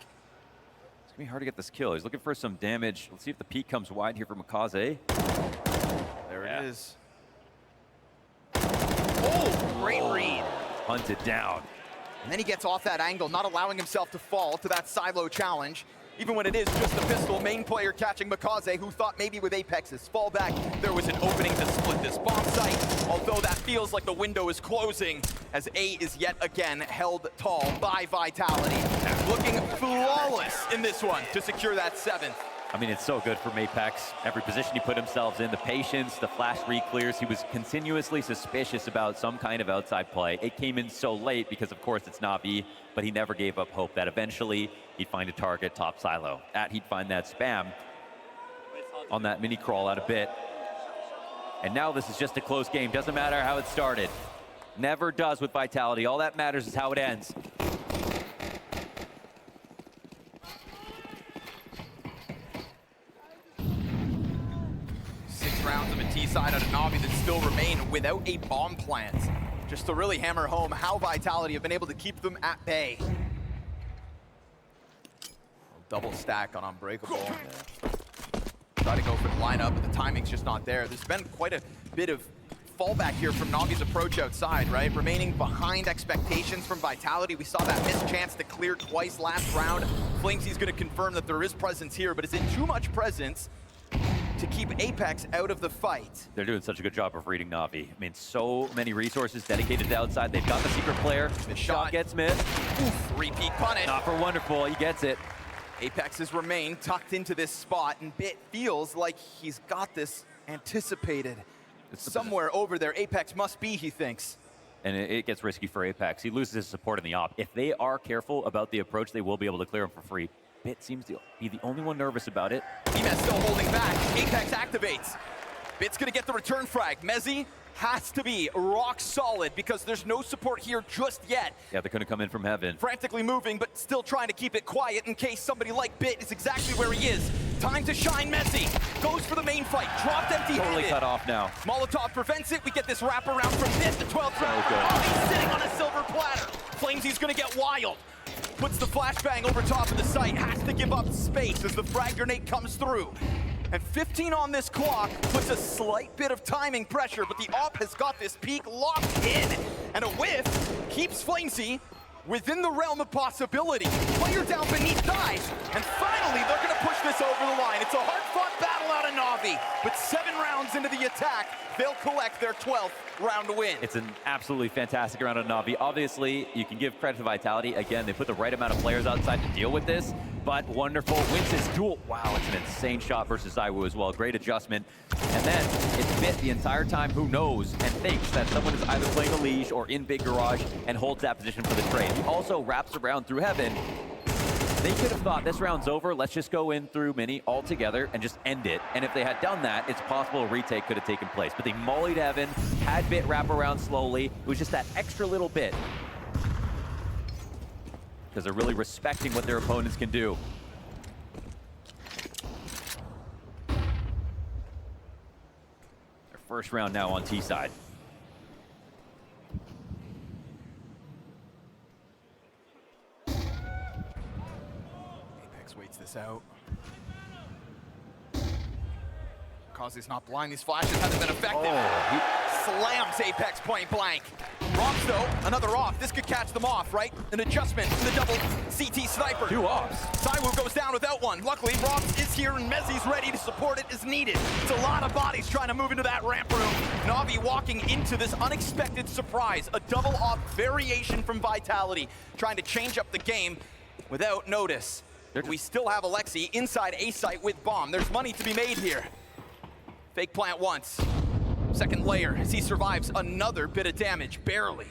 It's going to be hard to get this kill. He's looking for some damage. Let's see if the peek comes wide here for Makaze. There it is. Oh, great read. Hunted down. And then he gets off that angle, not allowing himself to fall to that silo challenge. even when it is just a pistol. Main player catching Makaze, who thought maybe with Apex's fallback, there was an opening to split this bomb site. Although that feels like the window is closing, as A is yet again held tall by Vitality. Looking flawless in this one to secure that 7th. I mean, it's so good from Apex. Every position he put himself in, the patience, the flash re-clears. He was continuously suspicious about some kind of outside play. It came in so late because, of course, it's Navi, but he never gave up hope that eventually he'd find a target top silo. He'd find that spam on that mini crawl out a bit. And now this is just a close game. Doesn't matter how it started. Never does with Vitality. All that matters is how it ends. 6 rounds of a T-side out of Navi that still remain without a bomb plant. Just to really hammer home how Vitality have been able to keep them at bay. Double stack on Unbreakable. Try to go for the lineup, but the timing's just not there. There's been quite a bit of fallback here from Navi's approach outside, right? Remaining behind expectations from Vitality. We saw that missed chance to clear twice last round. Flamesy's gonna confirm that there is presence here, but is it too much presence to keep Apex out of the fight? They're doing such a good job of reading Navi. I mean, so many resources dedicated to outside. They've got the secret player. The shot gets missed. Oof, repeat punish. Not for Wonderful, he gets it. Apex has remained tucked into this spot, and Bit feels like he's got this anticipated. Somewhere over there, Apex must be, he thinks. And it gets risky for Apex. He loses his support in the op. If they are careful about the approach, they will be able to clear him for free. Bit seems to be the only one nervous about it. Emes still holding back. Apex activates. Bit's gonna get the return frag. Mezzi has to be rock solid because there's no support here just yet. Yeah, they're gonna come in from heaven. Frantically moving, but still trying to keep it quiet in case somebody like Bit is exactly where he is. Time to shine. Mezzi goes for the main fight. Dropped empty-handed. Totally cut off now. Molotov prevents it. We get this wraparound from Bit. The 12th round. Oh, he's sitting on a silver platter. Flamesy's gonna get wild. Puts the flashbang over top of the site. Has to give up space as the frag grenade comes through. And 15 on this clock puts a slight bit of timing pressure, but the op has got this peak locked in. And a whiff keeps Flamesy within the realm of possibility. Player down beneath dies, and finally they're gonna push this over the line. It's a hard-fought battle out of Navi, but 7 rounds into the attack, they'll collect their 12th round win. It's an absolutely fantastic round of Navi. Obviously, you can give credit to Vitality. Again, they put the right amount of players outside to deal with this, but Wonderful wins his duel. Wow, it's an insane shot versus Iwu as well. Great adjustment. And then it's Bit the entire time who knows and thinks that someone is either playing a Liege or in Big Garage and holds that position for the trade. He also wraps around through Heaven. They could have thought this round's over, let's just go in through Mini altogether and just end it. And if they had done that, it's possible a retake could have taken place. But they mollied Heaven, had Bit wrap around slowly. It was just that extra little bit. Because they're really respecting what their opponents can do. Their first round now on T side. Apex waits this out. Kazi's not blind. These flashes haven't been effective. Slams Apex point blank. Rops though, another off. This could catch them off, right? An adjustment in the double CT sniper. 2 offs. Saiwu goes down without one. Luckily, Robs is here and Mezzi's ready to support it as needed. It's a lot of bodies trying to move into that ramp room. Navi walking into this unexpected surprise. A double off variation from Vitality, trying to change up the game without notice. We still have Alexi inside A site with bomb. There's money to be made here. Fake plant once. Second layer as he survives another bit of damage, barely.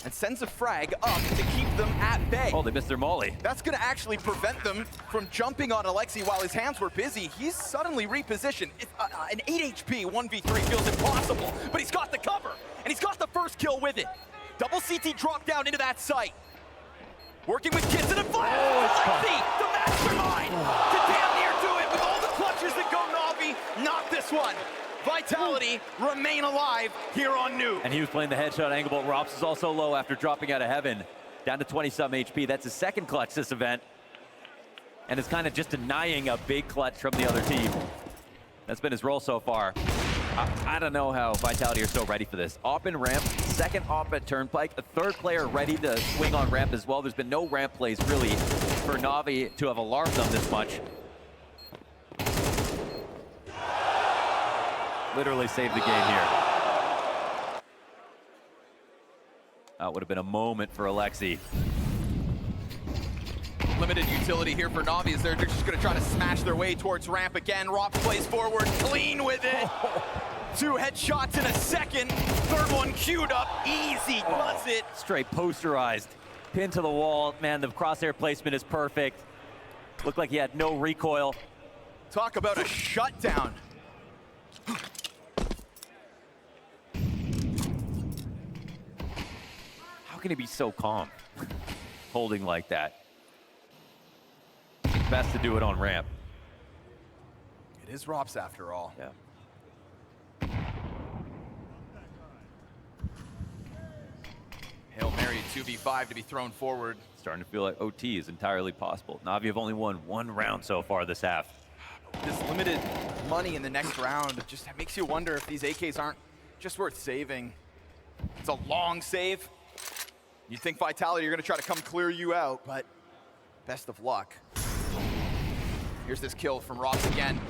And sends a frag up to keep them at bay. Oh, they missed their molly. That's gonna actually prevent them from jumping on Alexi while his hands were busy. He's suddenly repositioned. An 8 HP 1v3 feels impossible, but he's got the cover, and he's got the first kill with it. Double CT drop down into that site. Working with kids and a flash. Alexi, the mastermind, to damn near do it with all the clutches that go Navi. Not this one. Vitality remain alive here on New. And he was playing the headshot angle, but Rops is also low after dropping out of Heaven. Down to 20-some HP. That's his second clutch this event. And it's kind of just denying a big clutch from the other team. That's been his role so far. I don't know how Vitality are so ready for this. Op in ramp, second op at Turnpike, a third player ready to swing on ramp as well. There's been no ramp plays really for Na'Vi to have alarmed them this much. Literally saved the game here. That would have been a moment for Alexi. Limited utility here for Na'Vi as they're just going to try to smash their way towards ramp again. Rob plays forward, clean with it. 2 headshots in a second. Third one queued up, easy does it. Straight posterized, pinned to the wall. Man, the crosshair placement is perfect. Looked like he had no recoil. Talk about a shutdown. How can he be so calm, holding like that? Best to do it on ramp. It is Rob's after all. Yeah. Hail Mary 2v5 to be thrown forward. Starting to feel like OT is entirely possible. Na'Vi have only won 1 round so far this half. This limited money in the next round just makes you wonder if these AKs aren't just worth saving. It's a long save. You'd think Vitality are going to try to come clear you out, but best of luck. Here's this kill from Ross again.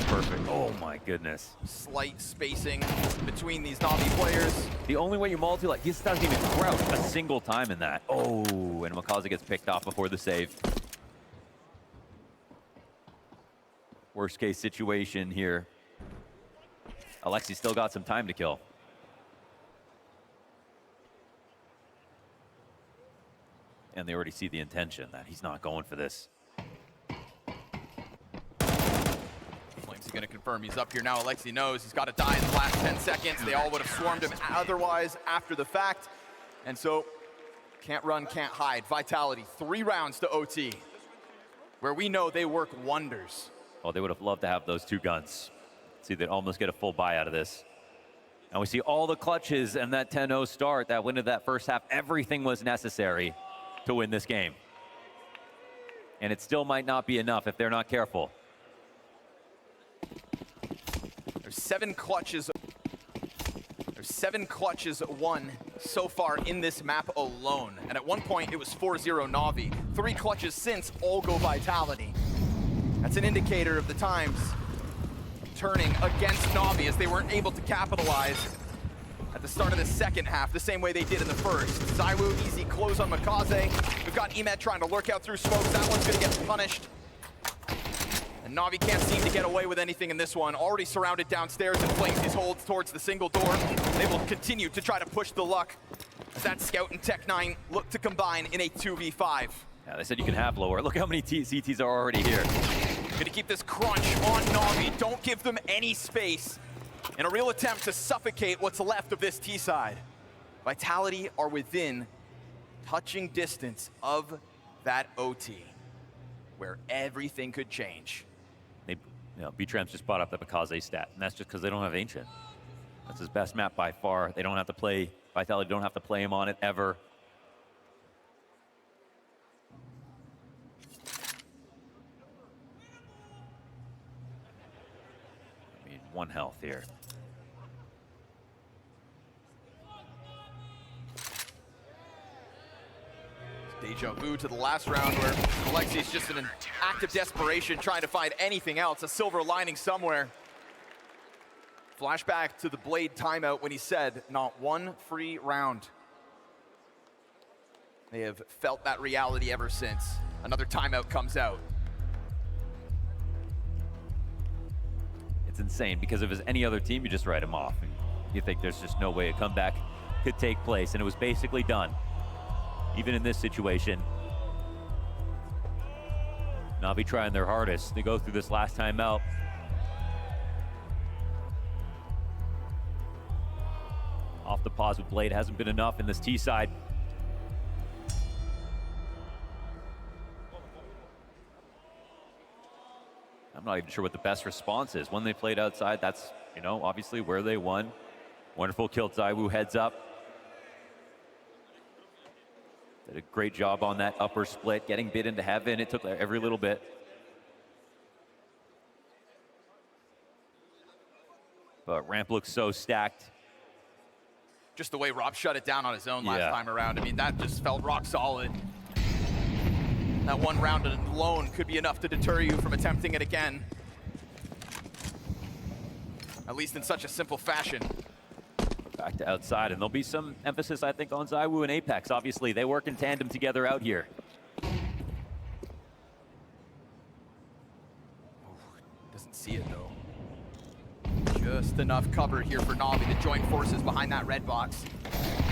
Perfect. Oh my goodness. Slight spacing between these Na'Vi players. The only way you multi, like, he doesn't even crouch a single time in that. Oh, and Makaze gets picked off before the save. Worst case situation here. Alexi still got some time to kill. And they already see the intention that he's not going for this. He's going to confirm he's up here now. Alexi knows he's got to die in the last 10 seconds. They all would have swarmed him otherwise after the fact. And so, can't run, can't hide. Vitality, 3 rounds to OT, where we know they work wonders. Oh, they would have loved to have those 2 guns. See, they'd almost get a full buy out of this. And we see all the clutches and that 10-0 start that went into that first half. Everything was necessary to win this game. And it still might not be enough if they're not careful. There's 7 clutches. There's 7 clutches won so far in this map alone. And at one point, it was 4-0 Na'Vi. 3 clutches since, all go Vitality. That's an indicator of the times turning against Na'Vi as they weren't able to capitalize at the start of the second half, the same way they did in the first. ZywOo, easy close on Makaze. We've got Emet trying to lurk out through smokes. That one's gonna get punished. And Na'Vi can't seem to get away with anything in this one. Already surrounded downstairs and flings these holds towards the single door. They will continue to try to push the luck as that Scout and Tech9 look to combine in a 2v5. Yeah, they said you can have lower. Look how many CTs are already here. Gonna keep this crunch on Na'Vi. Don't give them any space in a real attempt to suffocate what's left of this T side. Vitality are within touching distance of that OT, where everything could change. B-Tramps just brought up the Makaze stat, and that's just because they don't have Ancient. That's his best map by far. They don't have to play, Vitality don't have to play him on it ever. I mean, 1 health here. Deja vu to the last round where Alexi's just in an act of desperation trying to find anything else, a silver lining somewhere. Flashback to the Blade timeout when he said, not 1 free round. They have felt that reality ever since. Another timeout comes out. It's insane because if it was any other team, you just write him off. You think there's just no way a comeback could take place, and it was basically done. Even in this situation, Na'Vi trying their hardest to go through this last time out. Off the pause with Blade hasn't been enough in this T side. I'm not even sure what the best response is. When they played outside, that's, you know, obviously where they won. Wonderful kill, ZywOo heads up. Did a great job on that upper split, getting bid into heaven. It took every little bit. But ramp looks so stacked. Just the way Rob shut it down on his own last time around. I mean, that just felt rock solid. That one round alone could be enough to deter you from attempting it again. At least in such a simple fashion. Back to outside, and there'll be some emphasis, I think, on ZywOo and Apex. Obviously, they work in tandem together out here. Doesn't see it, though. Just enough cover here for Navi to join forces behind that red box.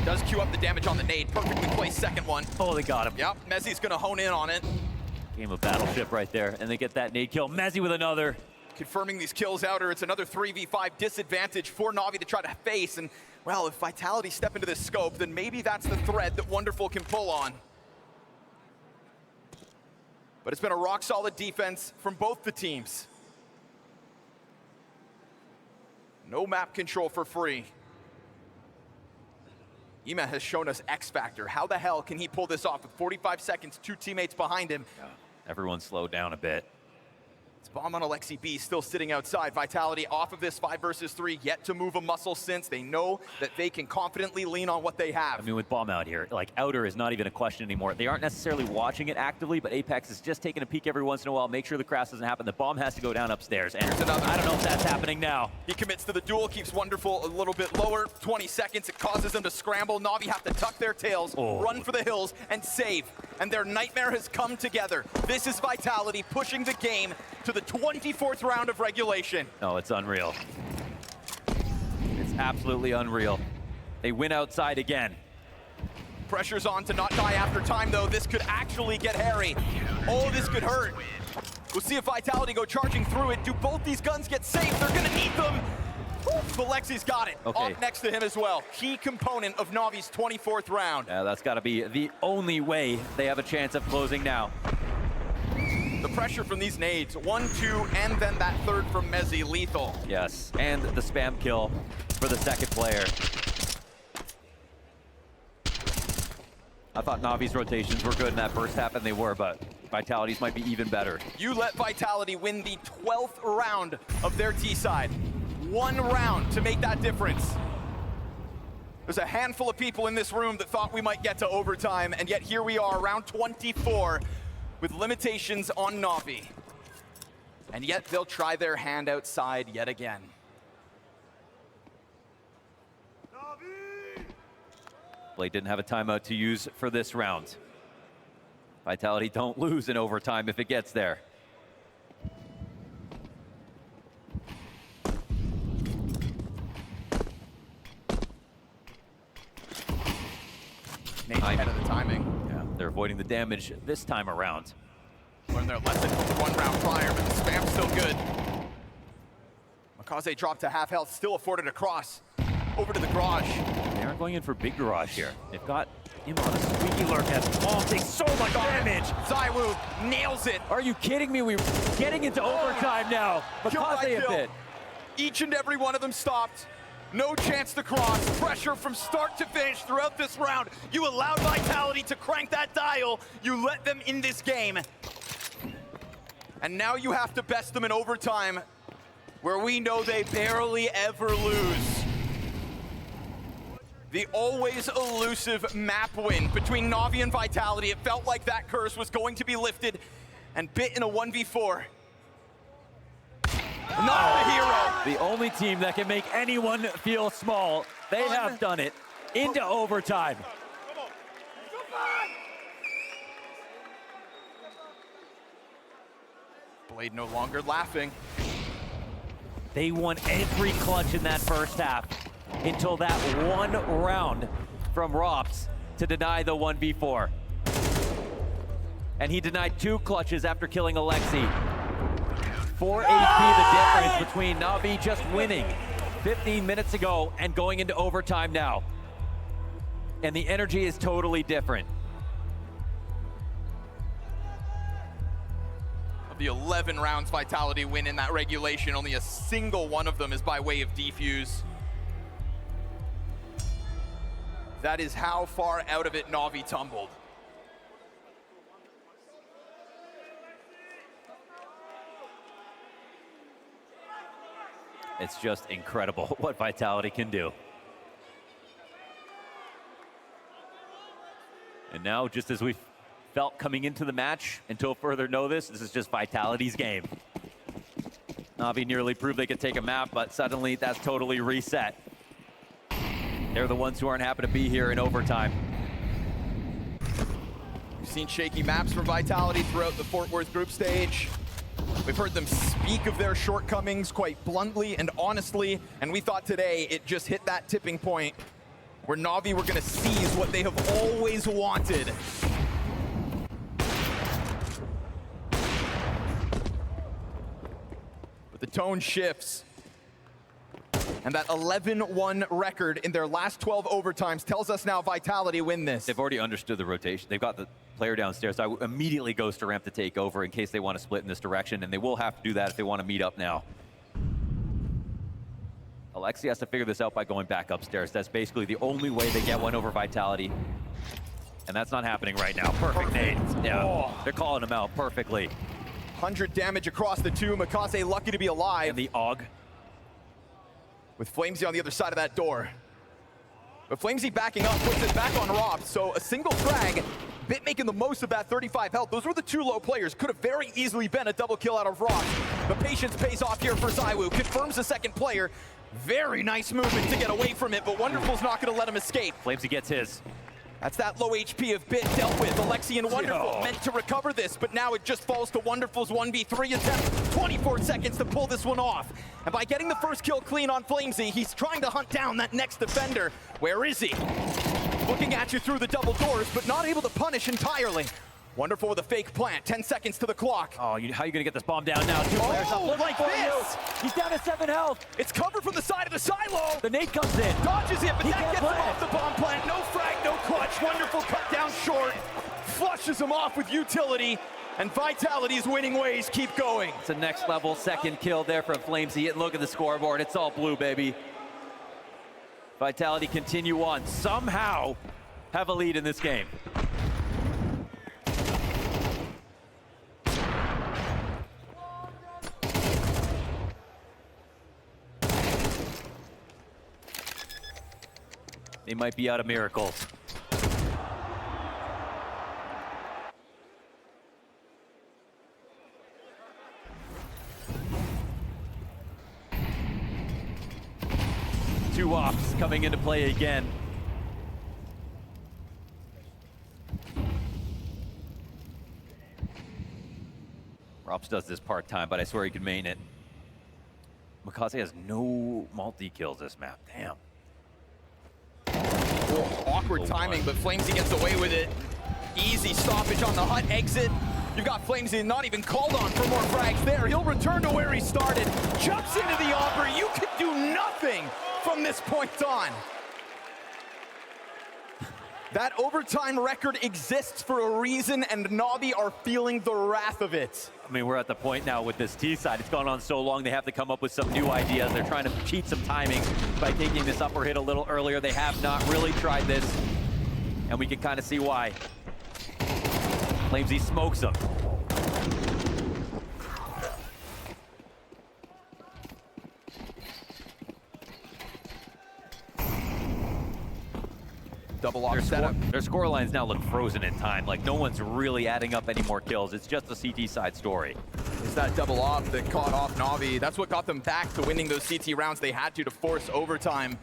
Does queue up the damage on the nade. Perfectly placed second one. Oh, they got him. Yep, Mezzi's gonna hone in on it. Game of Battleship right there, and they get that nade kill. Mezzi with another. Confirming these kills out, or it's another 3v5 disadvantage for Navi to try to face. And, well, if Vitality step into this scope, then maybe that's the thread that Wonderful can pull on. But it's been a rock-solid defense from both the teams. No map control for free. Ema has shown us X Factor. How the hell can he pull this off with 45 seconds, 2 teammates behind him? Yeah, everyone slowed down a bit. It's bomb on Alexi B, still sitting outside. Vitality off of this 5 versus 3, yet to move a muscle since. They know that they can confidently lean on what they have. I mean, with bomb out here, like, outer is not even a question anymore. They aren't necessarily watching it actively, but Apex is just taking a peek every once in a while, make sure the crash doesn't happen. The bomb has to go down upstairs, and I don't know if that's happening now. He commits to the duel, keeps Wonderful a little bit lower. 20 seconds, it causes them to scramble. Navi have to tuck their tails, run for the hills, and save. And their nightmare has come together. This is Vitality pushing the game to the 24th round of regulation. No, it's unreal. It's absolutely unreal. They win outside again. Pressure's on to not die after time, though. This could actually get hairy. Oh, this could hurt. We'll see if Vitality go charging through it. Do both these guns get saved? They're gonna need them. But Lexi's got it. Okay. Up next to him as well. Key component of Navi's 24th round. Yeah, that's gotta be the only way they have a chance of closing now. The pressure from these nades, 1, 2, and then that third from Mezzi, lethal. Yes, and the spam kill for the second player. I thought Navi's rotations were good in that first half, and they were, but Vitality's might be even better. You let Vitality win the 12th round of their T-side. 1 round to make that difference. There's a handful of people in this room that thought we might get to overtime, and yet here we are, round 24, with limitations on Navi. And yet they'll try their hand outside yet again. Blade didn't have a timeout to use for this round. Vitality don't lose in overtime if it gets there. Nate ahead of the timing. Yeah, they're avoiding the damage this time around. Learned their lesson from the 1 round prior, but the spam's still good. Makaze dropped to half health, still afforded a cross. Over to the garage. They aren't going in for big garage here. They've got him on a squeaky lurk as Bomb takes so much damage. ZywOo nails it. Are you kidding me? We're getting into overtime now. Kill by Makaze a kill. bit. Each and every one of them stopped. No chance to cross. Pressure from start to finish throughout this round. You allowed Vitality to crank that dial. You let them in this game. And now you have to best them in overtime, where we know they barely ever lose. The always elusive map win between Navi and Vitality. It felt like that curse was going to be lifted and bit in a 1v4. Not the hero. The only team that can make anyone feel small. They have done it into overtime. Blade no longer laughing. They won every clutch in that first half until that one round from Rops to deny the 1v4. And he denied 2 clutches after killing Alexi. 4 HP the difference between Navi just winning 15 minutes ago and going into overtime now. And the energy is totally different. Of the 11 rounds Vitality win in that regulation, only a single one of them is by way of defuse. That is how far out of it Navi tumbled. It's just incredible what Vitality can do. And now, just as we felt coming into the match, until further notice, this is just Vitality's game. Navi nearly proved they could take a map, but suddenly that's totally reset. They're the ones who aren't happy to be here in overtime. We've seen shaky maps from Vitality throughout the Fort Worth group stage. We've heard them speak of their shortcomings quite bluntly and honestly, and we thought today it just hit that tipping point where Navi were gonna seize what they have always wanted. But the tone shifts. And that 11-1 record in their last 12 overtimes tells us now Vitality win this. They've already understood the rotation. They've got the player downstairs. So immediately goes to ramp to take over in case they want to split in this direction, and they will have to do that if they want to meet up now. Alexi has to figure this out by going back upstairs. That's basically the only way they get one over Vitality. And that's not happening right now. Perfect nade. Yeah, they're calling him out perfectly. 100 damage across the two. Makaze lucky to be alive. And the AUG. With Flamesy on the other side of that door. But Flamesy backing up puts it back on Rob, so a single frag, Bit making the most of that 35 health. Those were the two low players. Could have very easily been a double kill out of Rob. But patience pays off here for ZywOo. Confirms the second player. Very nice movement to get away from it, but Wonderful's not gonna let him escape. Flamesy gets his. That's that low HP of Bit dealt with. Alexi and Wonderful meant to recover this, but now it just falls to Wonderful's 1v3 attempt. 24 seconds to pull this one off. And by getting the first kill clean on Flamesy, he's trying to hunt down that next defender. Where is he? Looking at you through the double doors, but not able to punish entirely. Wonderful with a fake plant, 10 seconds to the clock. Oh, how are you gonna get this bomb down now? Two players up. Look like this! He's down to 7 health. It's covered from the side of the silo! The nade comes in. Dodges it, but He that can't gets him play off the bomb plant. No frag, no clutch. Wonderful cut down short. Flushes him off with utility. And Vitality's winning ways keep going. It's a next level second kill there from Flamesy. And look at the scoreboard. It's all blue, baby. Vitality continue on. Somehow have a lead in this game. They might be out of miracles. Two ops coming into play again. Rops does this part-time, but I swear he can main it. Makaze has no multi-kills this map. Damn. Awkward timing, but Flamesy gets away with it. Easy stoppage on the hut exit. You've got Flamesy not even called on for more frags there. He'll return to where he started. Jumps into the Aubrey. You can do nothing from this point on. That overtime record exists for a reason, and Navi are feeling the wrath of it. I mean, we're at the point now with this T side. It's gone on so long, they have to come up with some new ideas. They're trying to cheat some timing by taking this upper hit a little earlier. They have not really tried this, and we can kind of see why. Flamesy smokes him. Double off setup. Their score lines now look frozen in time. Like, no one's really adding up any more kills. It's just a CT side story. It's that double off that caught off Navi. That's what got them back to winning those CT rounds they had to force overtime.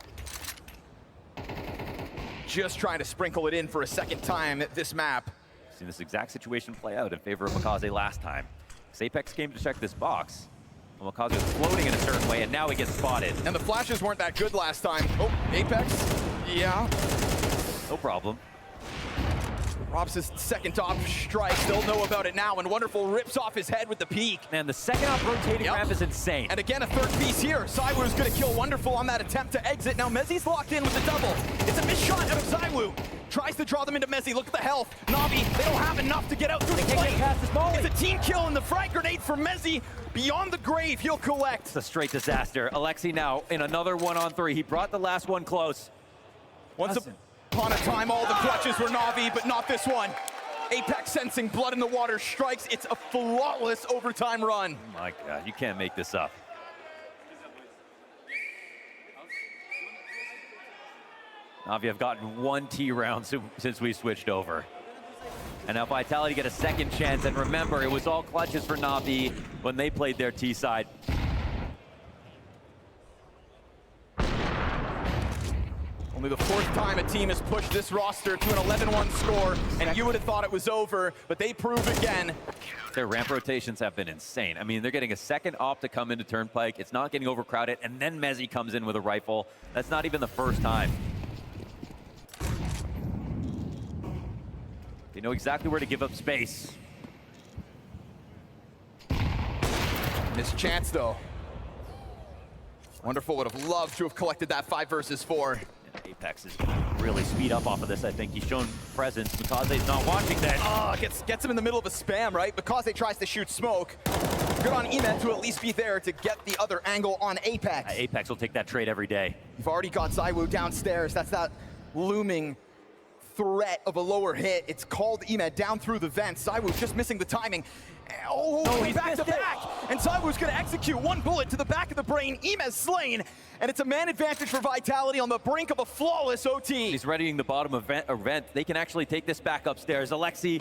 Just trying to sprinkle it in for a second time at this map. Seen this exact situation play out in favor of Makaze last time. Apex came to check this box. Well, Makaze was floating in a certain way, and now he gets spotted. And the flashes weren't that good last time. Oh, Apex. Yeah. No problem. Robs' second top strike, they'll know about it now, and Wonderful rips off his head with the peak. Man, the second up rotating ramp is insane. And again, a third piece here. ZywOo's gonna kill Wonderful on that attempt to exit. Now Mezzy's locked in with the double. It's a missed shot out of ZywOo. Tries to draw them into Mezzy. Look at the health. Navi, they don't have enough to get out through the plate. It's a team kill, and the frag grenade for Mezzy. Beyond the grave, he'll collect. It's a straight disaster. Alexi now in another 1-on-3. He brought the last one close. Once upon a time, all the clutches were Navi, but not this one. Apex sensing blood in the water strikes. It's a flawless overtime run. Oh my God, you can't make this up. Navi have gotten one T round since we switched over. And now Vitality get a second chance, and remember, it was all clutches for Navi when they played their T-side. Only the fourth time a team has pushed this roster to an 11-1 score, and you would have thought it was over, but they prove again. Their ramp rotations have been insane. I mean, they're getting a second op to come into Turnpike. It's not getting overcrowded, and then Mezzi comes in with a rifle. That's not even the first time. They know exactly where to give up space. Missed chance, though. Wonderful would have loved to have collected that 5 versus 4. And Apex is gonna really speed up off of this, I think. He's shown presence. Mikaze's not watching that. Oh, gets him in the middle of a spam, right? Because they tries to shoot smoke. Good on Emet to at least be there to get the other angle on Apex. Apex will take that trade every day. You've already got Zywoo downstairs. That's that looming threat of a lower hit. It's called Emet down through the vents. Zywoo just missing the timing. Oh, no, he's back to back. And Zywoo's gonna execute one bullet to the back of the brain. Emet's slain. And it's a man advantage for Vitality on the brink of a flawless OT. He's readying the bottom of vent. They can actually take this back upstairs. Alexi,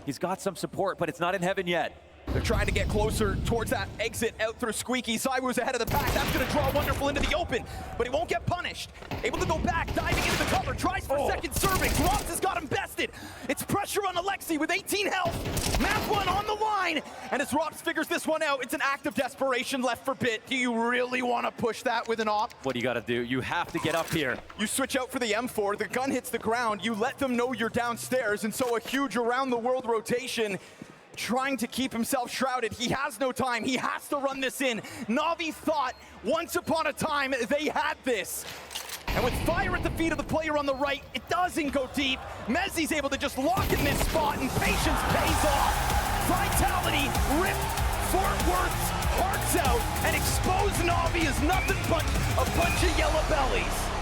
he's got some support, but it's not in heaven yet. They're trying to get closer towards that exit out through Squeaky. Zywoo's ahead of the pack. That's going to draw Wonderful into the open, but he won't get punished. Able to go back, diving into the cover, tries for second serving. Ross has got him bested. It's pressure on Alexi with 18 health. Map 1 on the line. And as Rops figures this one out, it's an act of desperation left for Bit. Do you really want to push that with an op? What do you got to do? You have to get up here. You switch out for the M4. The gun hits the ground. You let them know you're downstairs, and so a huge around-the-world rotation. Trying to keep himself shrouded. He has no time. He has to run this in. Navi thought once upon a time they had this. And with fire at the feet of the player on the right, it doesn't go deep. Mezzi's able to just lock in this spot, and patience pays off. Vitality rip Fort Worth's hearts out and expose Navi as nothing but a bunch of yellow bellies.